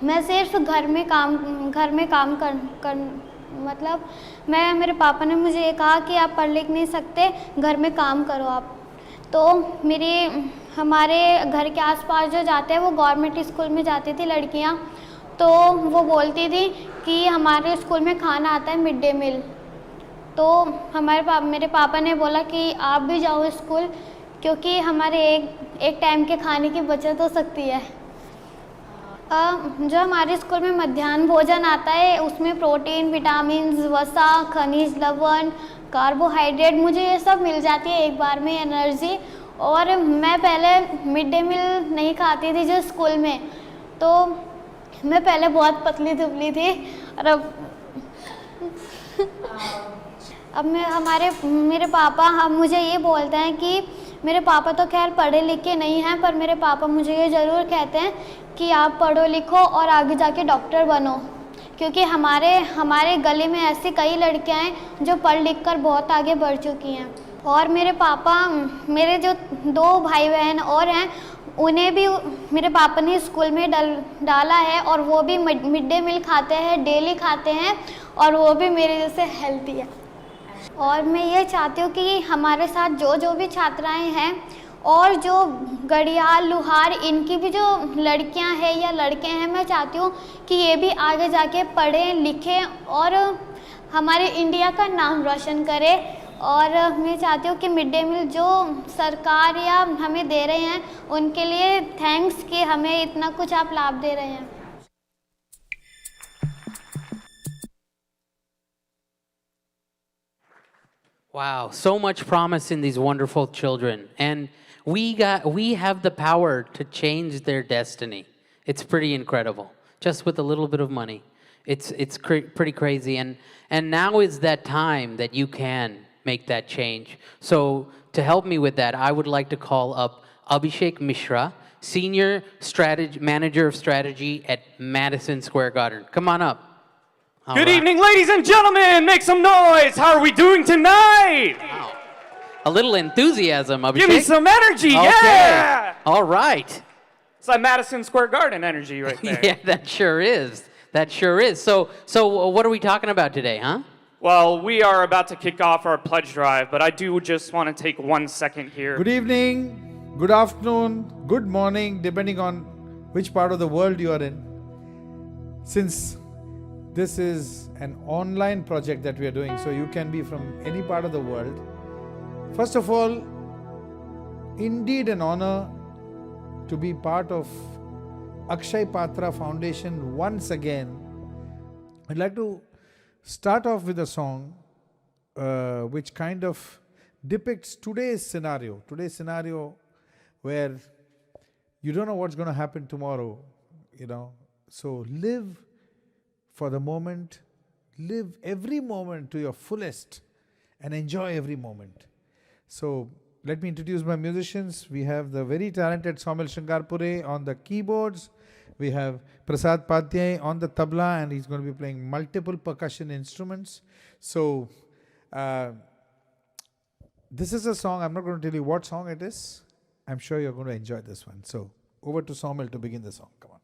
S5: मैं सिर्फ घर में काम कर मतलब मेरे पापा ने मुझे ये कहा कि आप पढ़ लिख नहीं सकते, घर में काम करो आप। तो हमारे घर के आसपास जो जाते हैं वो गवर्नमेंट स्कूल में जाती थी लड़कियाँ, तो वो बोलती थी कि हमारे स्कूल में खाना आता है मिड डे मील। तो मेरे पापा ने बोला कि आप भी जाओ स्कूल क्योंकि हमारे एक टाइम के खाने की बचत हो सकती है। जो हमारे स्कूल में मध्याह्न भोजन आता है उसमें प्रोटीन, विटामिन, वसा, खनिज, लवण, कार्बोहाइड्रेट मुझे ये सब मिल जाती है एक बार में, एनर्जी। और मैं पहले मिड डे मील नहीं खाती थी जो स्कूल में, तो मैं पहले बहुत पतली दुबली थी और अब मेरे पापा मुझे ये बोलते हैं कि मेरे पापा तो खैर पढ़े लिखे नहीं हैं, पर मेरे पापा मुझे ये ज़रूर कहते हैं कि आप पढ़ो लिखो और आगे जाके डॉक्टर बनो, क्योंकि हमारे गली में ऐसी कई लड़कियां हैं जो पढ़ लिख कर बहुत आगे बढ़ चुकी हैं। और मेरे जो 2 भाई बहन और हैं उन्हें भी मेरे पापा ने स्कूल में डाला है और वो भी मिड डे मील खाते हैं, डेली खाते हैं और वो भी मेरे जैसे हेल्थी है। और मैं ये चाहती हूँ कि हमारे साथ जो भी छात्राएं हैं और जो गढ़ियाल, लुहार, इनकी भी जो लड़कियां हैं या लड़के हैं, मैं चाहती हूँ कि ये भी आगे जाके पढ़ें लिखें और हमारे इंडिया का नाम रोशन करें। और मैं चाहती हूँ कि मिड डे मील जो सरकार या हमें दे रहे हैं उनके लिए थैंक्स कि हमें इतना कुछ आप लाभ दे रहे हैं।
S18: Wow, so much promise in these wonderful children. And we have the power to change their destiny. It's pretty incredible, just with a little bit of money. It's pretty crazy. And now is that time that you can make that change. So to help me with that, I would like to call up Abhishek Mishra, Senior Manager of Strategy at Madison Square Garden. Come on up. All
S7: Good
S18: right.
S7: evening, ladies and gentlemen. Make some noise. How are we doing tonight?
S18: Wow. A little enthusiasm, Abhishek.
S7: Give me some energy.
S18: Okay.
S7: Yeah.
S18: All right.
S7: It's like Madison Square Garden energy right there.
S18: Yeah, that sure is. That sure is. So what are we talking about today, huh?
S7: Well, we are about to kick off our pledge drive, but I do just want to take 1 second here.
S9: Good evening, good afternoon, good morning, depending on which part of the world you are in. Since this is an online project that we are doing, so you can be from any part of the world. First of all, indeed an honor to be part of Akshaya Patra Foundation once again. I'd like to start off with a song which kind of depicts today's scenario where you don't know what's going to happen tomorrow, So live for the moment, live every moment to your fullest and enjoy every moment. So let me introduce my musicians. We have the very talented Saumil Shingarpure on the keyboards. We have Prasad Padhyay on the tabla, and he's going to be playing multiple percussion instruments. So this is a song, I'm not going to tell you what song it is. I'm sure you're going to enjoy this one. So over to Saumil to begin the song. Come on.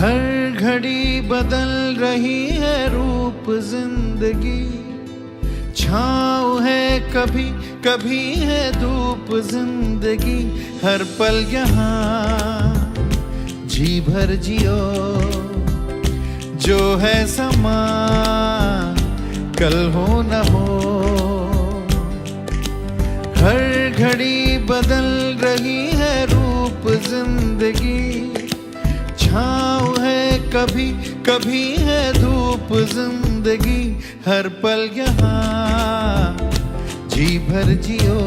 S9: हर घड़ी बदल रही है रूप जिंदगी, छाँव है कभी कभी है धूप जिंदगी, हर पल यहाँ जी भर जियो, जो है समा कल हो न हो। हर घड़ी बदल रही है रूप जिंदगी, छाँव है कभी कभी है धूप जिंदगी, हर पल यहाँ जी भर जियो,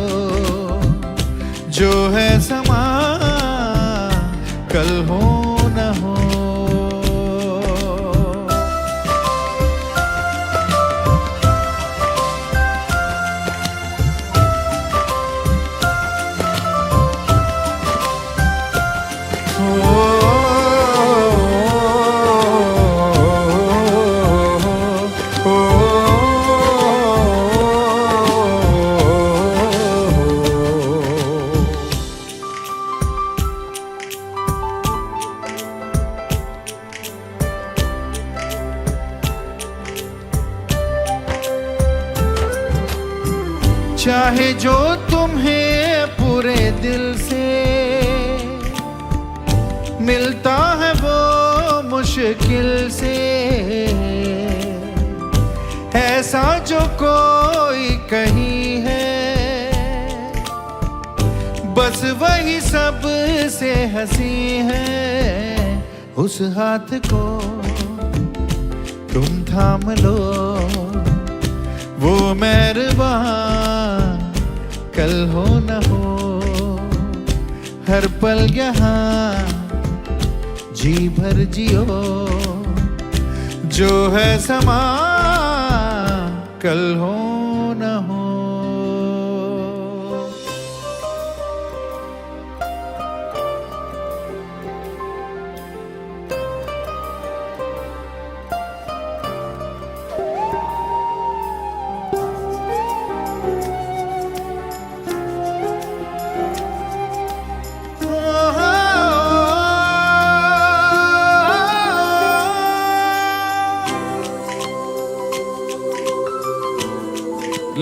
S9: जो है समा कल हो न हो। चाहे जो तुम्हें पूरे दिल से मिलता है वो मुश्किल से, ऐसा जो कोई कहीं है बस वही सब से हंसी है, उस हाथ को तुम थाम लो, वो मेहरबान कल हो न हो। हर पल यहाँ जी भर जियो, जो है समा कल हो न हो।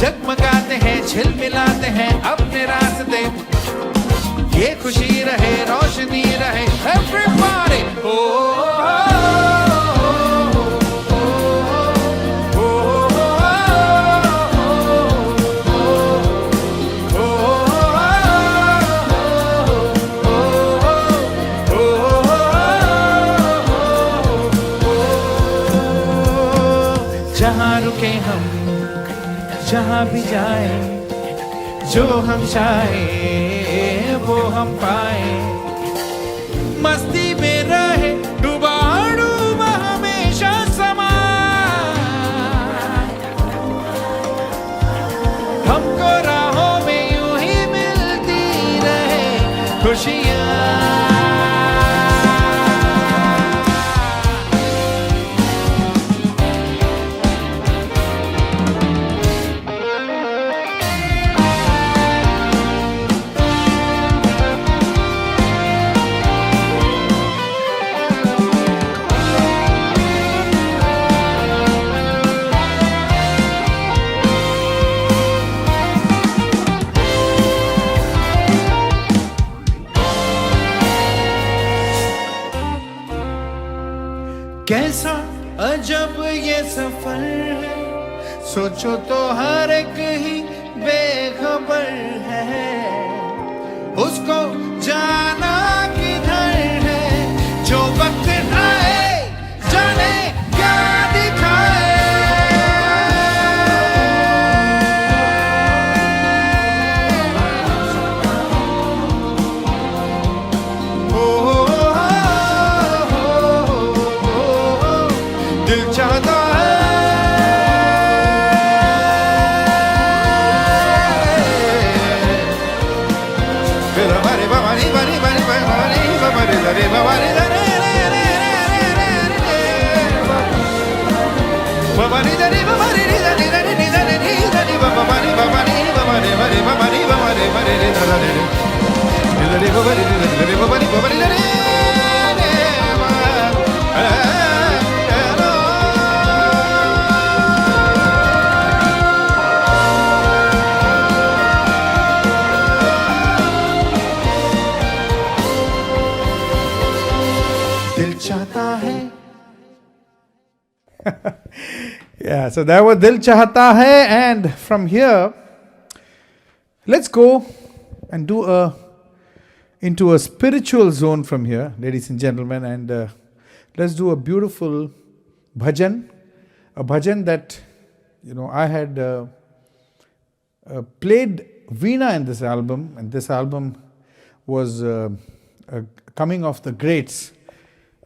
S9: जगमगाते हैं, झिलमिलाते हैं अपने रास्ते, ये खुशी रहे, रोशनी रहे, everybody, जहाँ रुके हम, जहाँ भी जाए, जो हम चाहे वो हम पाए, मस्ती में रहे डूबा डूबा हमेशा समा, हमको राहों में यूं ही मिलती रहे खुशियाँ। कैसा अजब ये सफर है, सोचो तो हर एक ही बेखबर है, उसको जाना किधर है, जो वक्त आए जाने क्या दिखाए। दिल चाहता है फिर हमारे बवानी बनी बनी बवानी बवानी दरे बवानी दरे बवानी दरे बवानी दरे दरे दरे दरे बवानी बवानी बवानी बवानी बवानी बवानी बवानी दरे दरे दरे बवानी दरे बवानी बवानी दरे Yeah, so that was Dil Chahta Hai, and from here, let's go and do into a spiritual zone from here, ladies and gentlemen, and let's do a beautiful bhajan, a bhajan that, you know, I had played veena in this album, and this album was coming off the greats,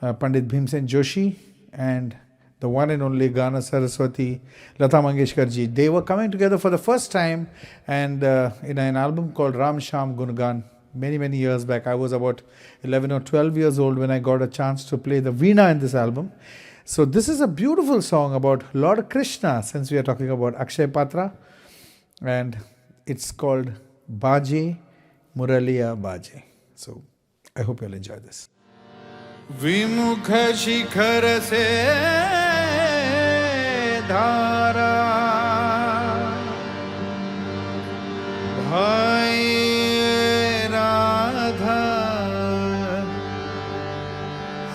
S9: Pandit Bhimsen Joshi and the one and only Gana Saraswati, Lata Mangeshkar ji. They were coming together for the first time, and in an album called Ram Sham Gungan, many years back. I was about 11 or 12 years old when I got a chance to play the veena in this album. So this is a beautiful song about Lord Krishna, since we are talking about Akshaya Patra, and it's called Baje Muraliya Baje. So I hope you'll enjoy this. विमुख शिखर से धारा भाई राधा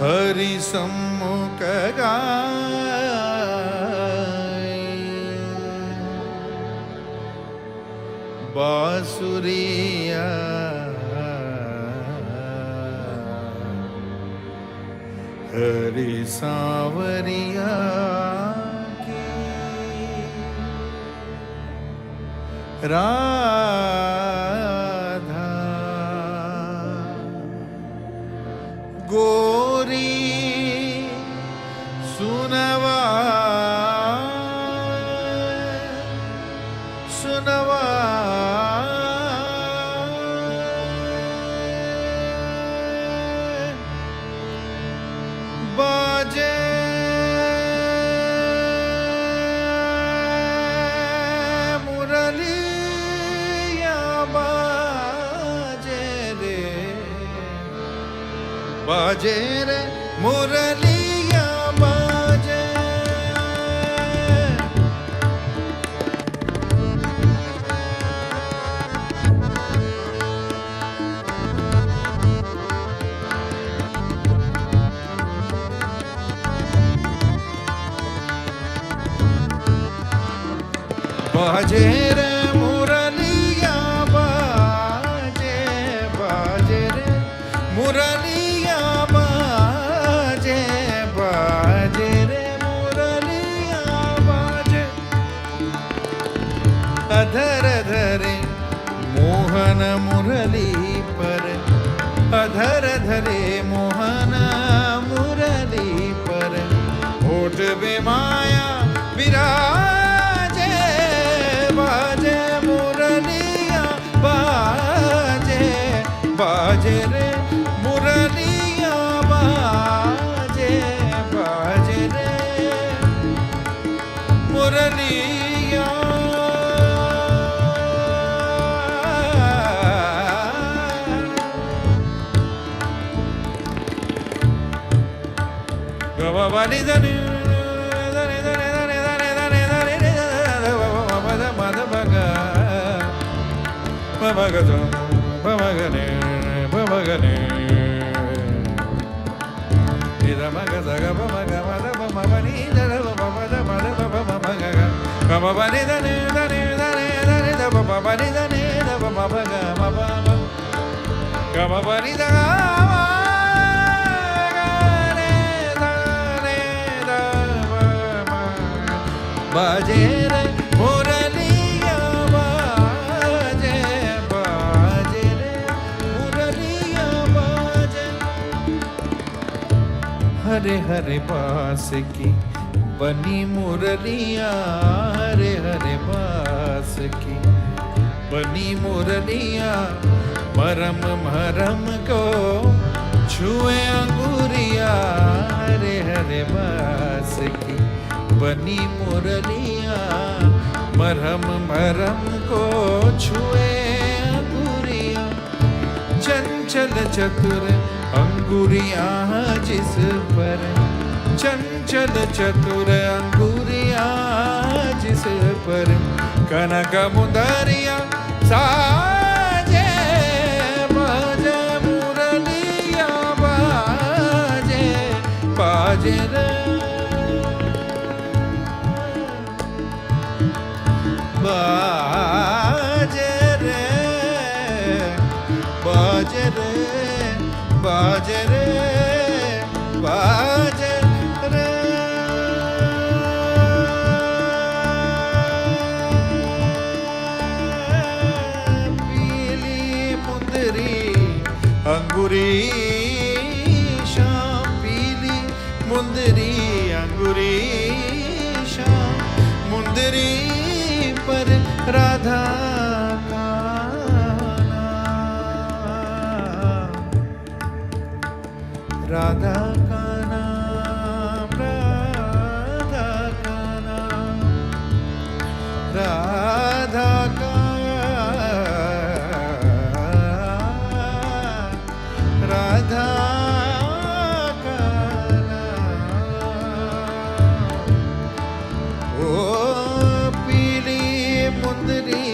S9: हरि सम्मुख गाय बांसुरिया हरि सांवरिया की राधा गोरी सुनवा सुनवा बाजे मुरलिया बाजे रे मुरलिया बाजे बाजे रे मुरलिया बाजे बाजे रे मुरलिया बाजे बाजे रे मुरलिया बाजे अधर धरे मोहन मुरली पर अधर धरे मोहन मुरली पर होठ बे माया विराजे बाजे मुरलिया बाजे बाजे रे मुरलिया बाजे बाजे रे मुरलिया Bani dani dani dani dani dani dani dani dani mada mada baga baga dum baga ne baga ne ida maga zaga baga mada baga ni dana baga mada baga baga bani dani dani dani dani da bani dani da baga baga bani da बाजे रे मुरलिया बाजे बाजे रे मुरलिया बाजे हरे हरे बास की बनी मुरलिया हरे हरे बास की बनी मुरलिया मरम मरम को छुए अंगूरिया हरे हरे बास की बनी मुरलिया मरहम मरहम को छुए अंगूरिया चंचल चतुर अंगूरिया जिस पर चंचल चतुर अंगूरिया जिस पर कनक मुदरिया साजे बाजे मुरलिया बाजे बाजे रे बाजे रे बाजे रे बाजे रे बाजे रे पीली मुंदरी अंगूरी शाम पीली मुंदरी अंगूरी शाम मुंदरी पर राधा का नाम राधा का नाम राधा का नाम राधा का राधा का नाम ओ मुंदरी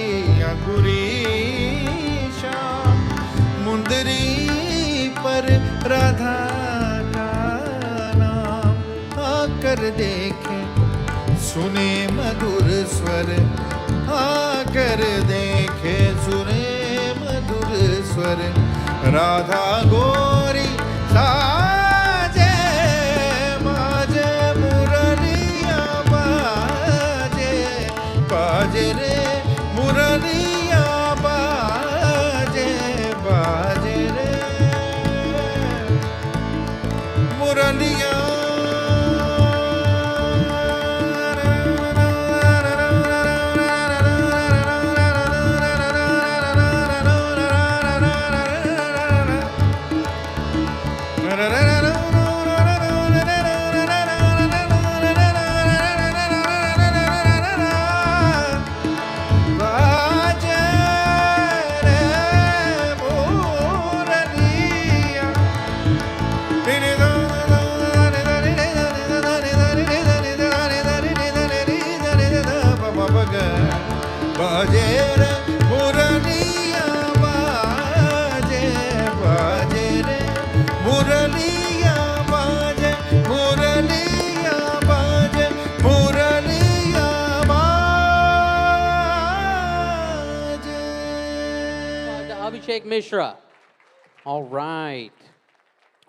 S9: अंगूरी शाम मुंदरी पर राधा का नाम आकर देखे सुने मधुर स्वर आकर देखे सुने मधुर स्वर राधा गोरी साजे बाजे मुरलिया बाजे बाजे रे मुरलिया बाजे बाजे रे मुरलिया
S18: Abhishek Mishra. All right.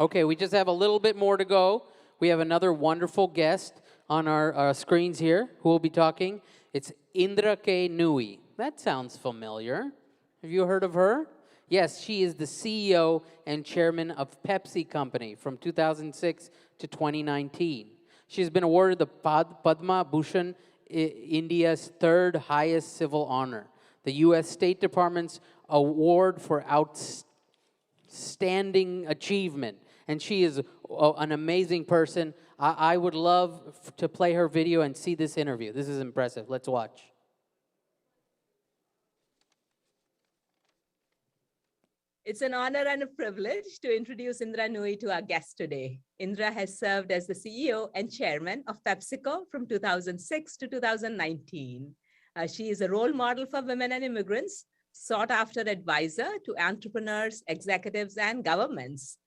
S18: Okay, we just have a little bit more to go. We have another wonderful guest on our screens here who will be talking. It's Indra Nooyi. That sounds familiar. Have you heard of her? Yes, she is the CEO and chairman of Pepsi Company from 2006 to 2019. She has been awarded the Padma Bhushan, India's third highest civil honor, the U.S. State Department's award for outstanding achievement. And she is an amazing person. I would love to play her video and see this interview. This is impressive. Let's watch.
S4: It's an honor and a privilege to introduce Indra Nooyi to our guest today. Indra has served as the CEO and chairman of PepsiCo from 2006 to 2019. She is a role model for women and immigrants, sought after advisor to entrepreneurs, executives, and governments.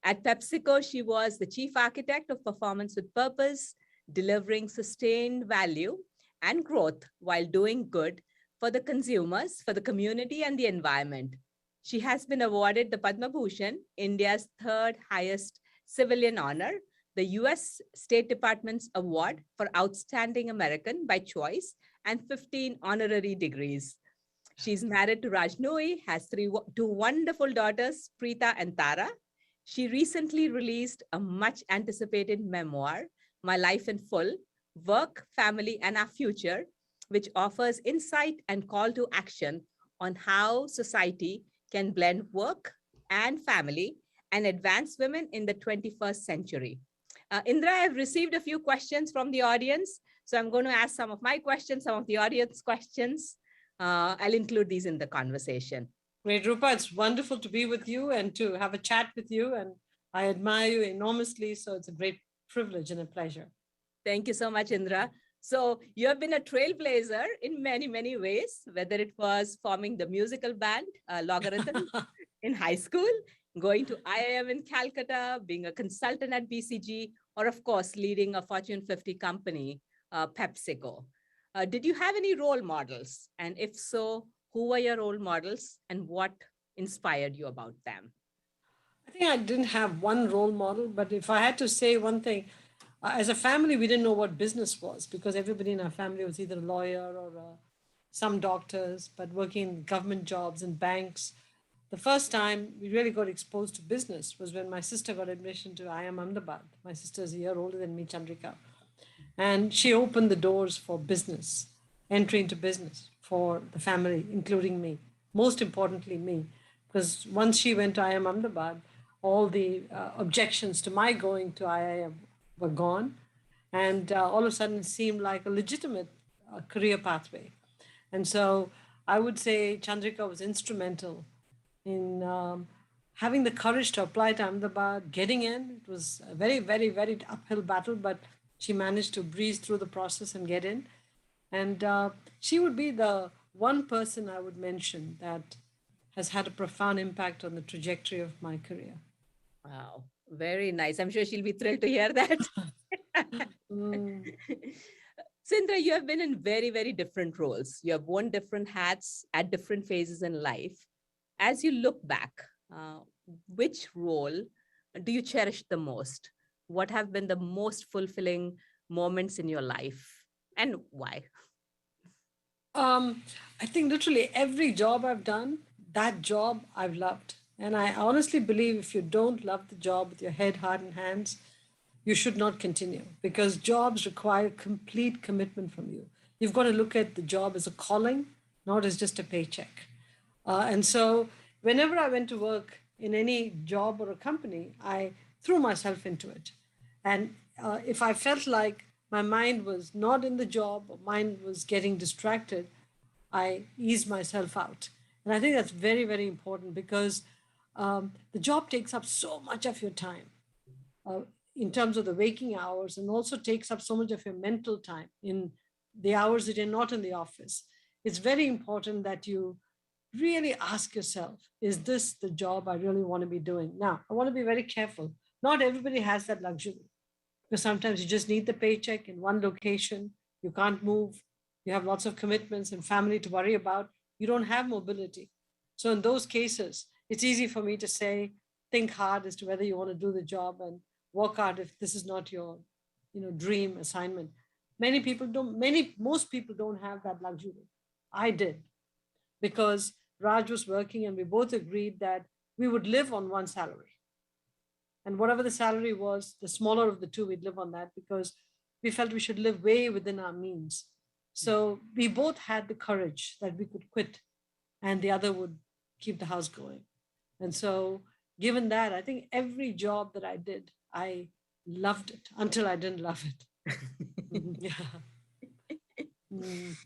S4: At PepsiCo, she was the chief architect of performance with purpose, delivering sustained value and growth while doing good for the consumers, for the community, and the environment. She has been awarded the Padma Bhushan, India's third highest civilian honor, the US State Department's award for Outstanding American by choice, and 15 honorary degrees. She's married to Raj Nooyi, has two wonderful daughters, Preeta and Tara. She recently released a much anticipated memoir, My Life in Full, Work, Family, and Our Future, which offers insight and call to action on how society can blend work and family and advance women in the 21st century. Indra, I've received a few questions from the audience. So I'm going to ask some of my questions, some of the audience questions. I'll include these in the conversation.
S8: Great, Rupa. It's wonderful to be with you and to have a chat with you. And I admire you enormously. So it's a great privilege and a pleasure.
S4: Thank you so much, Indra. So you have been a trailblazer in many, many ways, whether it was forming the musical band, Logarithm, in high school, going to IIM in Calcutta, being a consultant at BCG, or of course, leading a Fortune 50 company, PepsiCo. Did you have any role models? And if so, who were your role models and what inspired you about them?
S8: I think I didn't have one role model, but if I had to say one thing, as a family, we didn't know what business was because everybody in our family was either a lawyer or some doctors, but working in government jobs and banks. The first time we really got exposed to business was when my sister got admission to IIM Ahmedabad. My sister is a year older than me, Chandrika. And she opened the doors for business, entry into business for the family, including me. Most importantly, me. Because once she went to IIM Ahmedabad, all the objections to my going to IIM were gone. And all of a sudden it seemed like a legitimate career pathway. And so I would say Chandrika was instrumental in having the courage to apply to Ahmedabad, getting in. It was a very, very, very uphill battle, but she managed to breeze through the process and get in. And she would be the one person I would mention that has had a profound impact on the trajectory of my career.
S4: Wow, very nice. I'm sure she'll be thrilled to hear that. Sindra, you have been in very, very different roles. You have worn different hats at different phases in life. As you look back, which role do you cherish the most? What have been the most fulfilling moments in your life and why?
S8: I think literally every job I've done, that job I've loved. And I honestly believe if you don't love the job with your head, heart, and hands, you should not continue because jobs require complete commitment from you. You've got to look at the job as a calling, not as just a paycheck. And so whenever I went to work in any job or a company, I threw myself into it. And if I felt like my mind was not in the job or mind was getting distracted, I eased myself out. And I think that's very, very important because the job takes up so much of your time in terms of the waking hours and also takes up so much of your mental time in the hours that you're not in the office. It's very important that you really ask yourself, is this the job I really want to be doing? Now, I want to be very careful. Not everybody has that luxury because sometimes you just need the paycheck in one location. You can't move. You have lots of commitments and family to worry about. You don't have mobility. So in those cases, it's easy for me to say, think hard as to whether you want to do the job and work hard if this is not your, dream assignment. Most people don't have that luxury. I did, because Raj was working and we both agreed that we would live on one salary. And whatever the salary was, the smaller of the two, we'd live on that, because we felt we should live way within our means. So we both had the courage that we could quit and the other would keep the house going. And so, given that, I think every job that I did, I loved it until I didn't love it.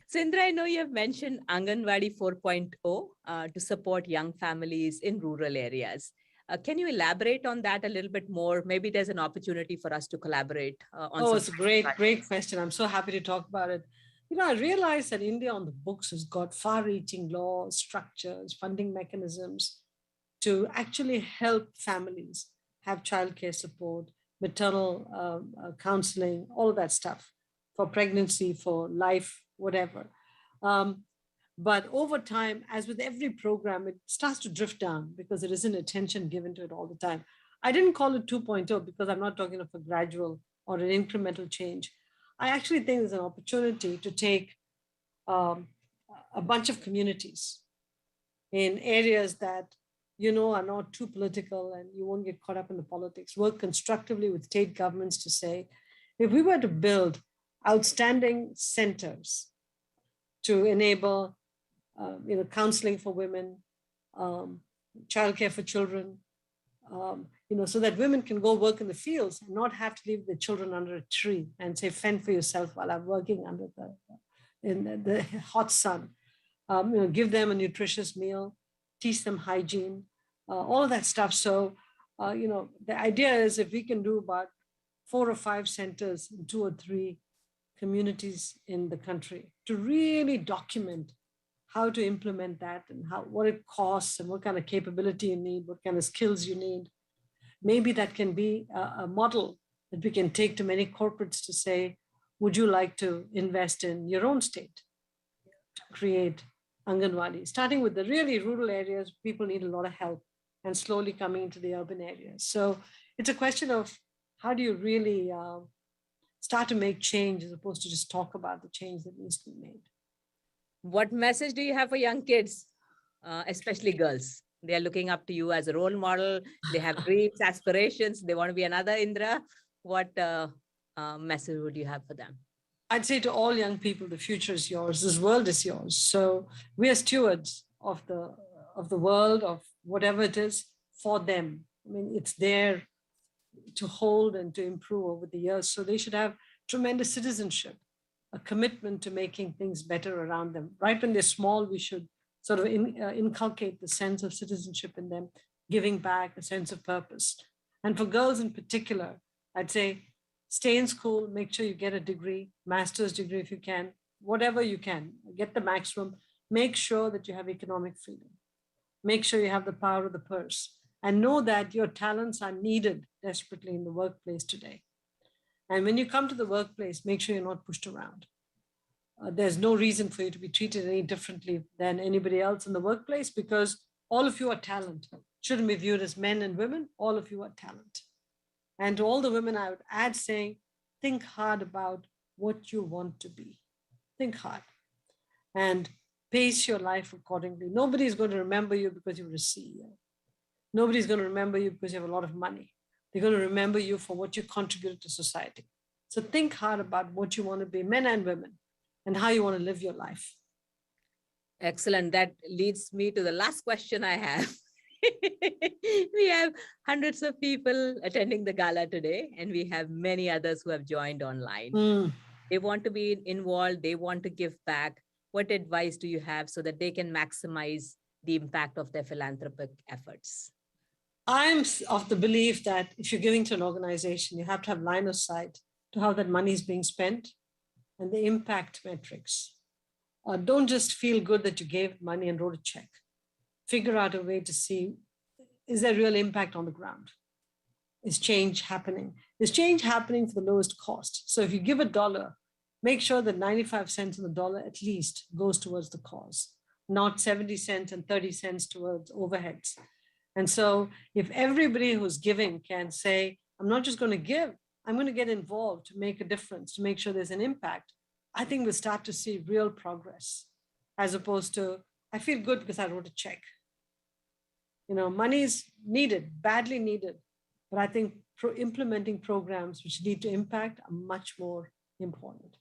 S4: So Indra, I know you have mentioned Anganwadi 4.0 to support young families in rural areas. Can you elaborate on that a little bit more? Maybe there's an opportunity for us to collaborate on.
S8: Oh, it's a great question. I'm so happy to talk about it. I realized that India on the books has got far-reaching laws, structures, funding mechanisms to actually help families have childcare support, maternal counseling, all of that stuff for pregnancy, for life, whatever. But over time, as with every program, it starts to drift down because there isn't attention given to it all the time. I didn't call it 2.0 because I'm not talking of a gradual or an incremental change. I actually think there's an opportunity to take a bunch of communities in areas that are not too political and you won't get caught up in the politics, work constructively with state governments to say, if we were to build outstanding centers to enable counseling for women, childcare for children, so that women can go work in the fields and not have to leave their children under a tree and say, fend for yourself while I'm working under in the hot sun. Give them a nutritious meal, teach them hygiene, all of that stuff. So, the idea is if we can do about 4 or 5 centers in 2 or 3 communities in the country to really document how to implement that and what it costs and what kind of capability you need, what kind of skills you need. Maybe that can be a model that we can take to many corporates to say, would you like to invest in your own state to create Anganwadi? Starting with the really rural areas, people need a lot of help, and slowly coming into the urban areas. So it's a question of how do you really start to make change as opposed to just talk about the change that needs to be made.
S4: What message do you have for young kids, especially girls? They are looking up to you as a role model. They have dreams, aspirations. They want to be another Indra. What message would you have for them?
S8: I'd say to all young people, the future is yours. This world is yours. So we are stewards of the world, of whatever it is, for them. I mean, it's there to hold and to improve over the years. So they should have tremendous citizenship, a commitment to making things better around them. Right when they're small, we should sort of inculcate the sense of citizenship in them, giving back, a sense of purpose. And for girls in particular, I'd say stay in school, make sure you get a degree, master's degree if you can, whatever you can, get the maximum. Make sure that you have economic freedom. Make sure you have the power of the purse, and know that your talents are needed desperately in the workplace today. And when you come to the workplace, make sure you're not pushed around. There's no reason for you to be treated any differently than anybody else in the workplace, because all of you are talent. Shouldn't be viewed as men and women. All of you are talent. And to all the women, I would add saying, think hard about what you want to be. Think hard and pace your life accordingly. Nobody's going to remember you because you're a CEO. Nobody's going to remember you because you have a lot of money. They're going to remember you for what you contributed to society. So think hard about what you want to be, men and women, and how you want to live your life.
S4: Excellent. That leads me to the last question I have. We have hundreds of people attending the gala today, and we have many others who have joined online. They want to be involved. They want to give back. What advice do you have so that they can maximize the impact of their philanthropic efforts?
S8: I'm of the belief that if you're giving to an organization, you have to have line of sight to how that money is being spent and the impact metrics. Don't just feel good that you gave money and wrote a check. Figure out a way to see, is there real impact on the ground? Is change happening? Is change happening for the lowest cost? So if you give $1, make sure that 95 cents on the dollar at least goes towards the cause. not 70 cents and 30 cents towards overheads. And so if everybody who's giving can say, I'm not just going to give, I'm going to get involved to make a difference, to make sure there's an impact, I think we'll start to see real progress, as opposed to, I feel good because I wrote a check. Money is needed, badly needed, but I think implementing programs which lead to impact are much more important.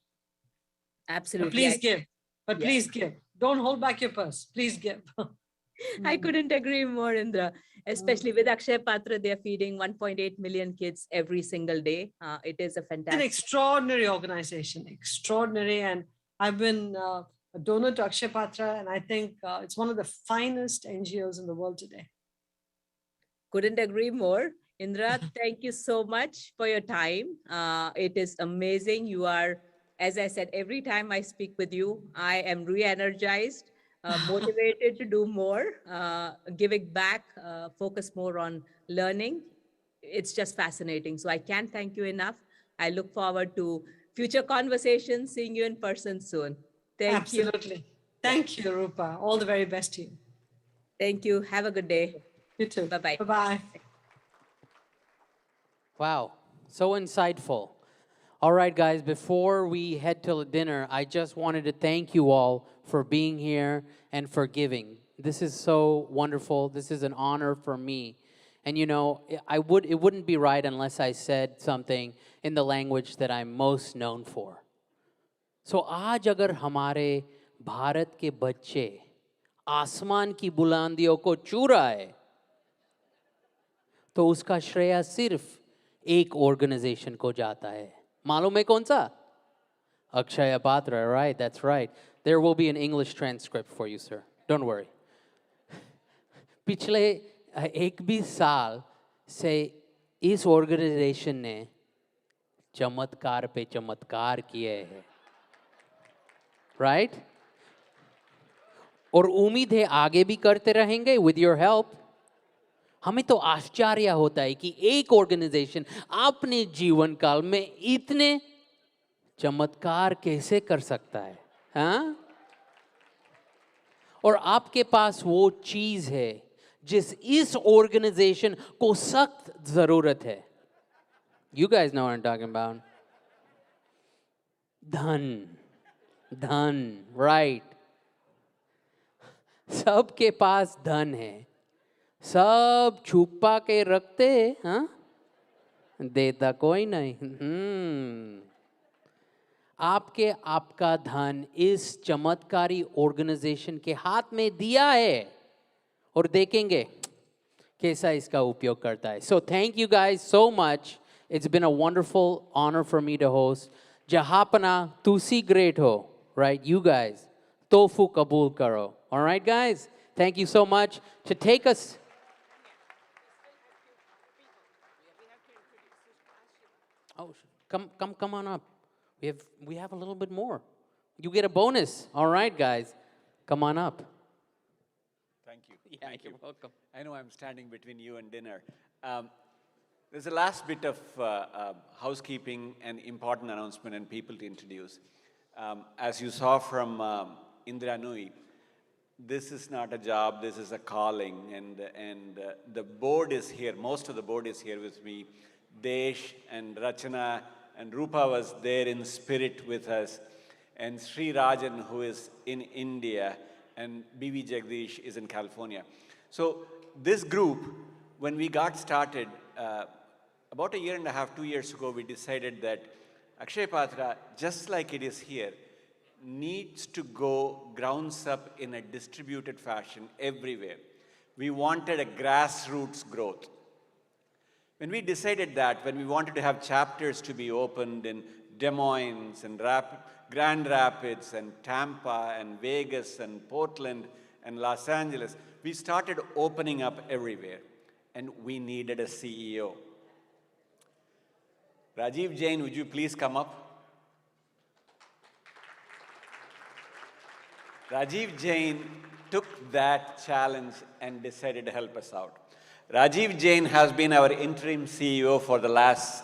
S4: Absolutely.
S8: But please give. But
S4: Yes.
S8: please give. Don't hold back your purse. Please give.
S4: I couldn't agree more, Indra. Especially with Akshaya Patra, they are feeding 1.8 million kids every single day. It is a
S8: It's
S4: fantastic.
S8: an extraordinary organization, extraordinary. And I've been a donor to Akshaya Patra, and I think it's one of the finest NGOs in the world today.
S4: Couldn't agree more. Indra, thank you so much for your time. It is amazing. You are, as I said, every time I speak with you, I am re-energized, motivated to do more, giving back, focus more on learning. It's just fascinating. So I can't thank you enough. I look forward to future conversations, seeing you in person soon. Thank you.
S8: Absolutely. Thank you, Rupa. All the very best to you.
S4: Thank you. Have a good day.
S8: You too.
S4: Bye-bye.
S8: Bye-bye.
S18: Wow, so insightful. All right, guys, before we head to dinner, I just wanted to thank you all for being here and for giving. This is so wonderful. This is an honor for me. And it wouldn't be right unless I said something in the language that I'm most known for. So आज अगर हमारे भारत के बच्चे आसमान की बुलंदियों को छू रहा है, तो उसका श्रेय सिर्फ एक ऑर्गेनाइजेशन को जाता है. मालूम है कौन सा? Akshaya Patra, right? That's right. There will be an English transcript for you, sir. Don't worry. पिछले 21 साल से इस ऑर्गेनाइजेशन ने चमत्कार पे चमत्कार किए हैं, right? और उम्मीद है आगे भी करते रहेंगे with your help. हमें तो आश्चर्य होता है कि एक ऑर्गेनाइजेशन अपने जीवन काल में इतने चमत्कार कैसे कर सकता है, हाँ? और आपके पास वो चीज है जिस इस ऑर्गेनाइजेशन को सख्त जरूरत है. You guys know what I'm talking about. धन, right? सबके पास धन है, सब छुपा के रखते, हाँ? देता कोई नहीं. आपका धन इस चमत्कारी ऑर्गेनाइजेशन के हाथ में दिया है और देखेंगे कैसा इसका उपयोग करता है. So thank you guys so much. It's been a wonderful honor for me to host. Jahapana tusi great ho, right? You guys, tofu kabul karo. All right, guys. Thank you so much. To take us. Oh, come on up. We have a little bit more. You get a bonus. All right, guys. Come on up.
S10: Thank you.
S18: Yeah,
S10: Thank
S18: you're
S10: you.
S18: welcome.
S10: I know I'm standing between you and dinner. There's a last bit of housekeeping and important announcement and people to introduce. As you saw from Indra Nooyi, this is not a job, this is a calling, and the board is here, most of the board is here with me. Desh and Rachana and Rupa was there in spirit with us, and Sri Rajan, who is in India, and B.V. Jagdish is in California. So this group, when we got started, about a year and a half, 2 years ago, we decided that Akshaya Patra, just like it is here, needs to go grounds up in a distributed fashion everywhere. We wanted a grassroots growth. When we decided that, when we wanted to have chapters to be opened in Des Moines and Grand Rapids and Tampa and Vegas and Portland and Los Angeles, we started opening up everywhere, and we needed a CEO. Rajiv Jain, would you please come up? Rajiv Jain took that challenge and decided to help us out. Rajiv Jain has been our interim CEO for the last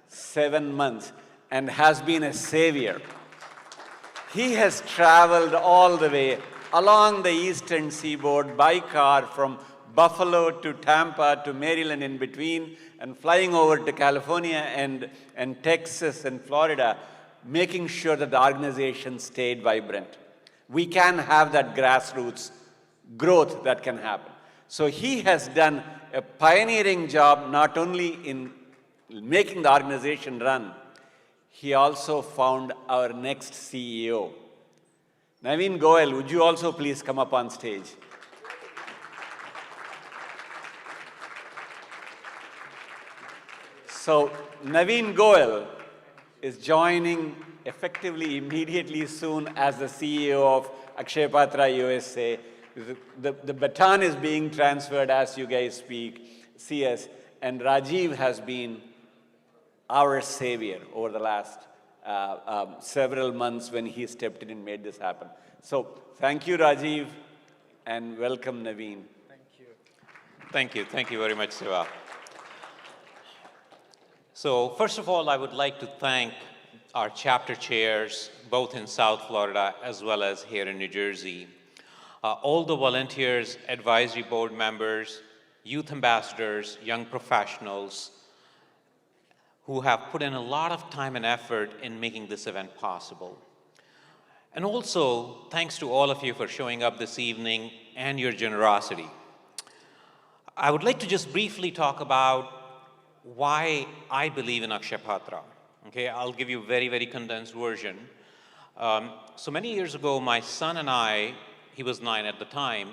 S10: 7 months and has been a savior. He has traveled all the way along the eastern seaboard by car from Buffalo to Tampa to Maryland in between, and flying over to California and Texas and Florida, making sure that the organization stayed vibrant. We can have that grassroots growth that can happen. So he has done a pioneering job not only in making the organization run, he also found our next CEO. Naveen Goel, would you also please come up on stage? So Naveen Goel is joining effectively immediately soon as the CEO of Akshaya Patra USA. The baton is being transferred as you guys see us, and Rajiv has been our savior over the last several months when he stepped in and made this happen. So thank you, Rajiv, and welcome, Naveen.
S12: Thank you. Thank you very much, Siva. So first of all, I would like to thank our chapter chairs, both in South Florida as well as here in New Jersey, all the volunteers, advisory board members, youth ambassadors, young professionals who have put in a lot of time and effort in making this event possible. And also, thanks to all of you for showing up this evening and your generosity. I would like to just briefly talk about why I believe in Akshaya Patra. Okay, I'll give you a very, very condensed version. So many years ago, my son and I, he was 9 at the time,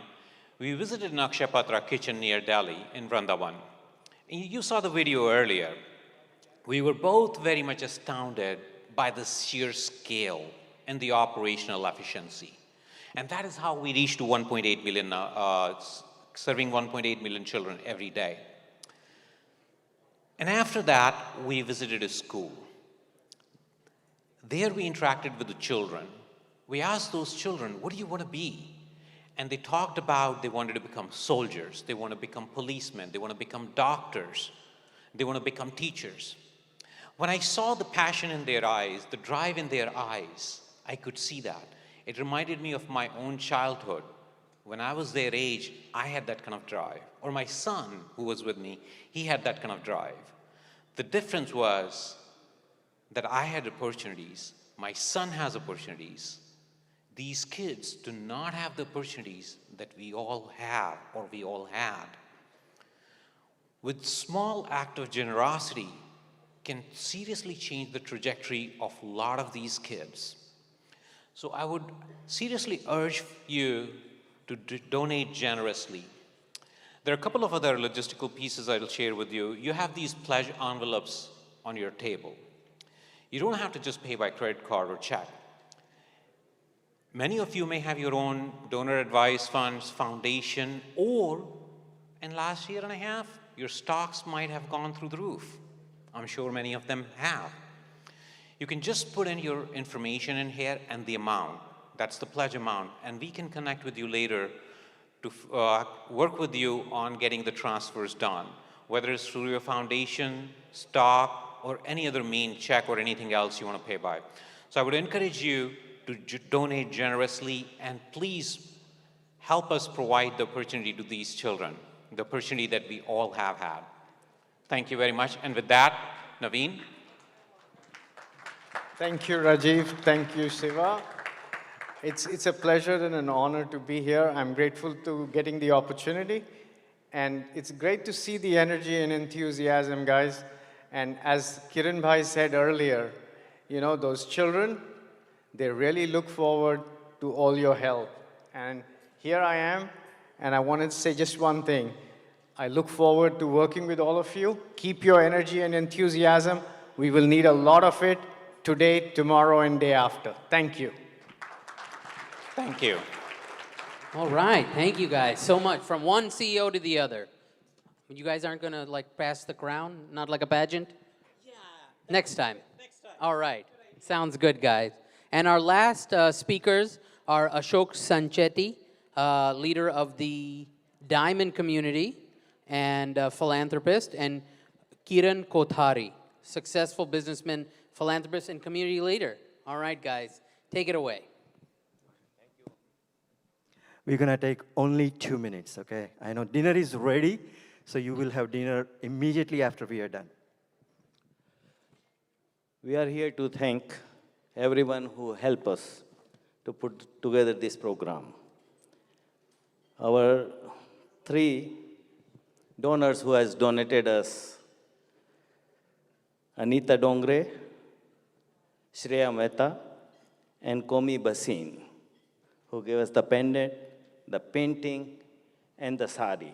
S12: we visited an Akshaya Patra kitchen near Delhi in Vrindavan. And you saw the video earlier. We were both very much astounded by the sheer scale and the operational efficiency. And that is how we reached to 1.8 million, serving 1.8 million children every day. And after that, we visited a school. There we interacted with the children. We asked those children, what do you want to be? And they talked about they wanted to become soldiers, they want to become policemen, they want to become doctors, they want to become teachers. When I saw the passion in their eyes, the drive in their eyes, I could see that. It reminded me of my own childhood. When I was their age, I had that kind of drive. Or my son, who was with me, he had that kind of drive. The difference was that I had opportunities. My son has opportunities. These kids do not have the opportunities that we all have or we all had. With small act of generosity can seriously change the trajectory of a lot of these kids. So I would seriously urge you to donate generously. There are a couple of other logistical pieces I'll share with you. You have these pledge envelopes on your table. You don't have to just pay by credit card or check. Many of you may have your own donor advised funds, foundation, or in last year and a half, your stocks might have gone through the roof. I'm sure many of them have. You can just put in your information in here and the amount. That's the pledge amount. And we can connect with you later to work with you on getting the transfers done, whether it's through your foundation, stock, or any other mean, check, or anything else you want to pay by. So I would encourage you to donate generously, and please help us provide the opportunity to these children, the opportunity that we all have had. Thank you very much. And with that, Naveen.
S13: Thank you, Rajiv. Thank you, Siva. It's a pleasure and an honor to be here. I'm grateful to getting the opportunity. And it's great to see the energy and enthusiasm, guys. And as Kiran Bhai said earlier, you know, those children, they really look forward to all your help. And here I am, and I wanted to say just one thing. I look forward to working with all of you. Keep your energy and enthusiasm. We will need a lot of it today, tomorrow, and day after. Thank you.
S12: Thank you.
S18: All right, thank you guys so much. From one CEO to the other. You guys aren't gonna like pass the crown, not like a pageant? Yeah. Next time. Next time. All right, sounds good, guys. And our last speakers are Ashok Sanchetti, leader of the Diamond community and philanthropist, and Kiran Kothari, successful businessman, philanthropist, and community leader. All right, guys, take it away.
S11: We're going to take only 2 minutes, okay? I know dinner is ready, so you will have dinner immediately after we are done.
S14: We are here to thank everyone who helped us to put together this program. Our 3 donors who has donated us, Anita Dongre, Shreya Mehta, and Komi Basin, who gave us the pendant, the painting, and the sari.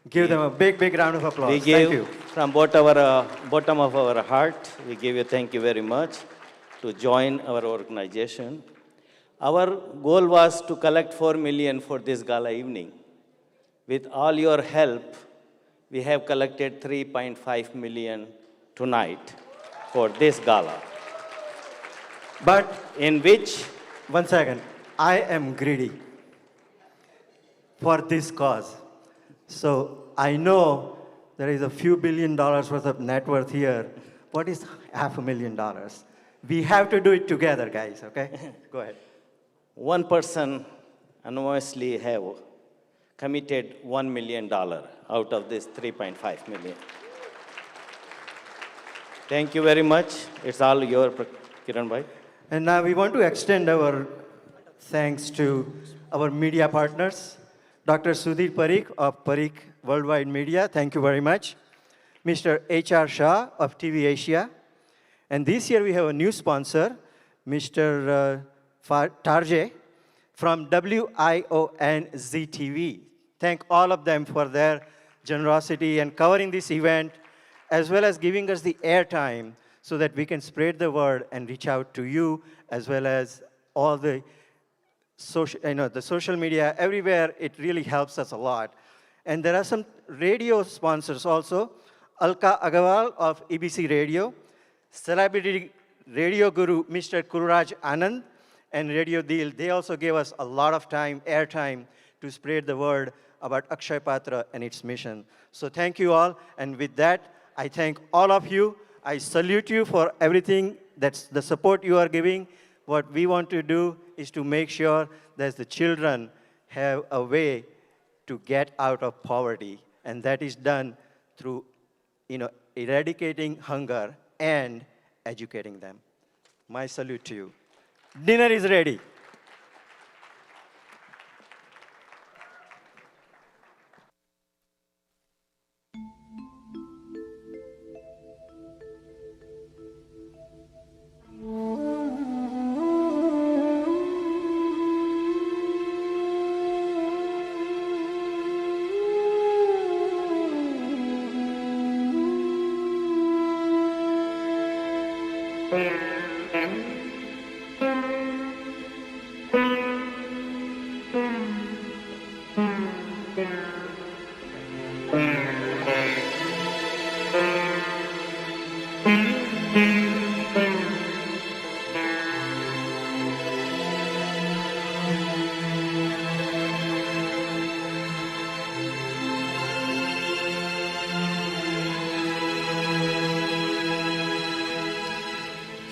S11: Give them a big, big round of applause.
S14: We gave,
S11: Thank you.
S14: from bottom of our heart, we give you thank you very much to join our organization. Our goal was to collect 4 million for this gala evening. With all your help, we have collected 3.5 million tonight for this gala.
S11: But
S14: in which,
S11: one second, I am greedy for this cause. So I know there is a few $1 billion worth of net worth here. What is $500,000? We have to do it together, guys, okay? Go ahead.
S14: One person anonymously have committed $1 million out of this 3.5 million. Thank you very much. It's all your, Kiran Bhai.
S11: And now we want to extend our thanks to our media partners. Dr. Sudhir Parikh of Parikh Worldwide Media, thank you very much. Mr. H.R. Shah of TV Asia. And this year we have a new sponsor, Mr. Tarje from WIONZ TV. Thank all of them for their generosity and covering this event, as well as giving us the airtime so that we can spread the word and reach out to you, as well as all the social media, everywhere. It really helps us a lot. And there are some radio sponsors also. Alka Agarwal of EBC Radio, celebrity radio guru Mr. Kururaj Anand, and Radio Deal. They also gave us a lot of airtime to spread the word about Akshaya Patra and its mission. So thank you all. And with that, I thank all of you. I salute you for everything, that's the support you are giving. What we want to do is to make sure that the children have a way to get out of poverty. And that is done through eradicating hunger and educating them. My salute to you. Dinner is ready.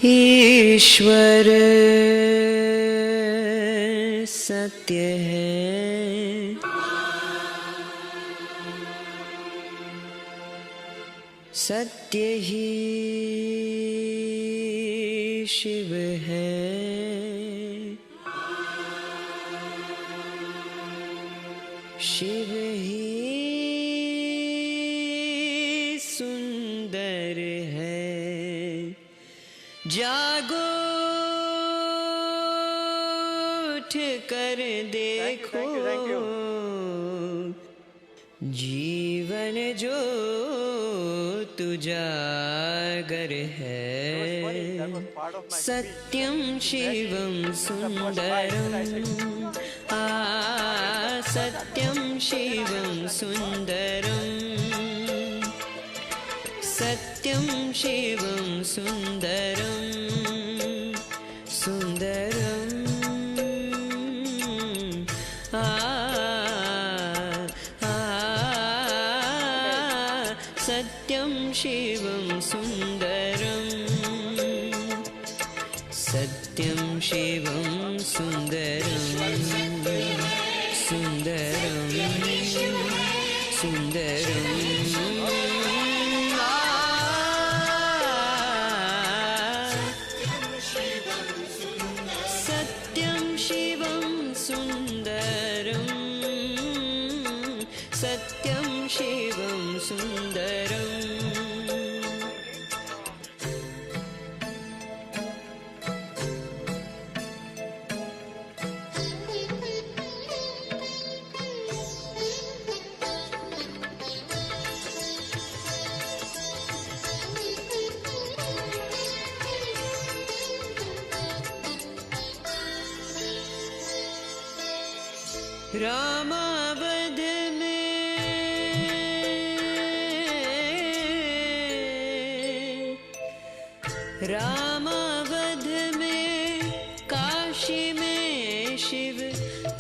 S21: ईश्वर सत्य है, सत्य ही शिव है, शिव ही सुंदर है। जागो उठ कर देखो, जीवन जो तुजागर है। सत्यम शिवम सुंदरम, सत्यम शिवम सुंदरम, सत्यम शिवम सुंदरम, सुंदरम। सत्यम शिवम सुंदरम, सत्यम शिवम सुंदरम, सुन्दरं सुन्दरं सत्यं शिवं सुन्दरं सत्यं शिवं सुन्दरम् रामावध में काशी में शिव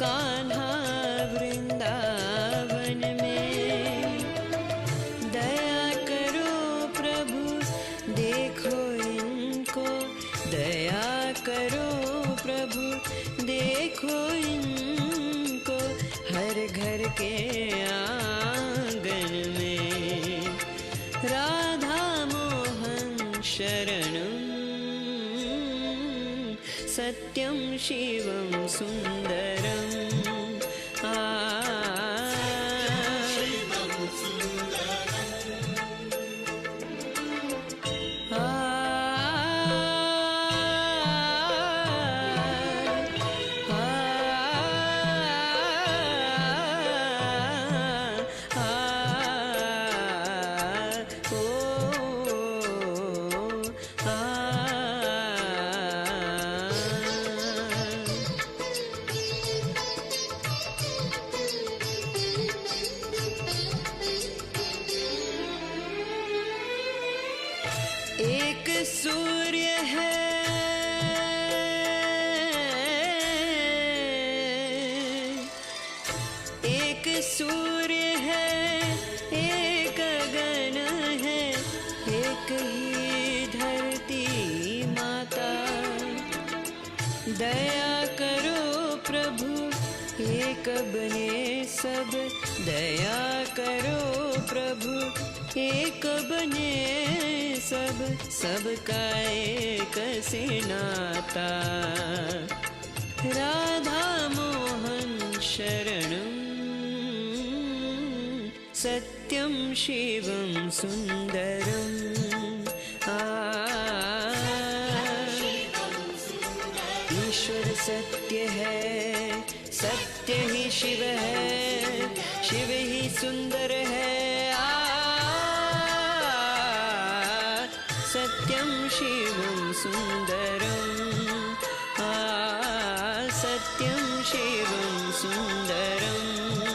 S21: कान्हा वृंदावन में दया करो प्रभु देखो इनको दया करो प्रभु देखो इनको हर घर के आंगन में राधा मोहन शरणं सत्यं शिवं सुन्दरं एक सूर्य है एक सूर्य है एक गगन है एक ही धरती माता दया करो प्रभु एक बने सब दया करो प्रभु एक बने सब सबका एक से नाता राधा मोहन शरणं सत्यं शिवं सुन्दरं ईश्वर सत्य है सत्य ही शिव है शिव ही सुंदर है सत्यं शिवं सुन्दरं सत्यं शिवं सुन्दरम्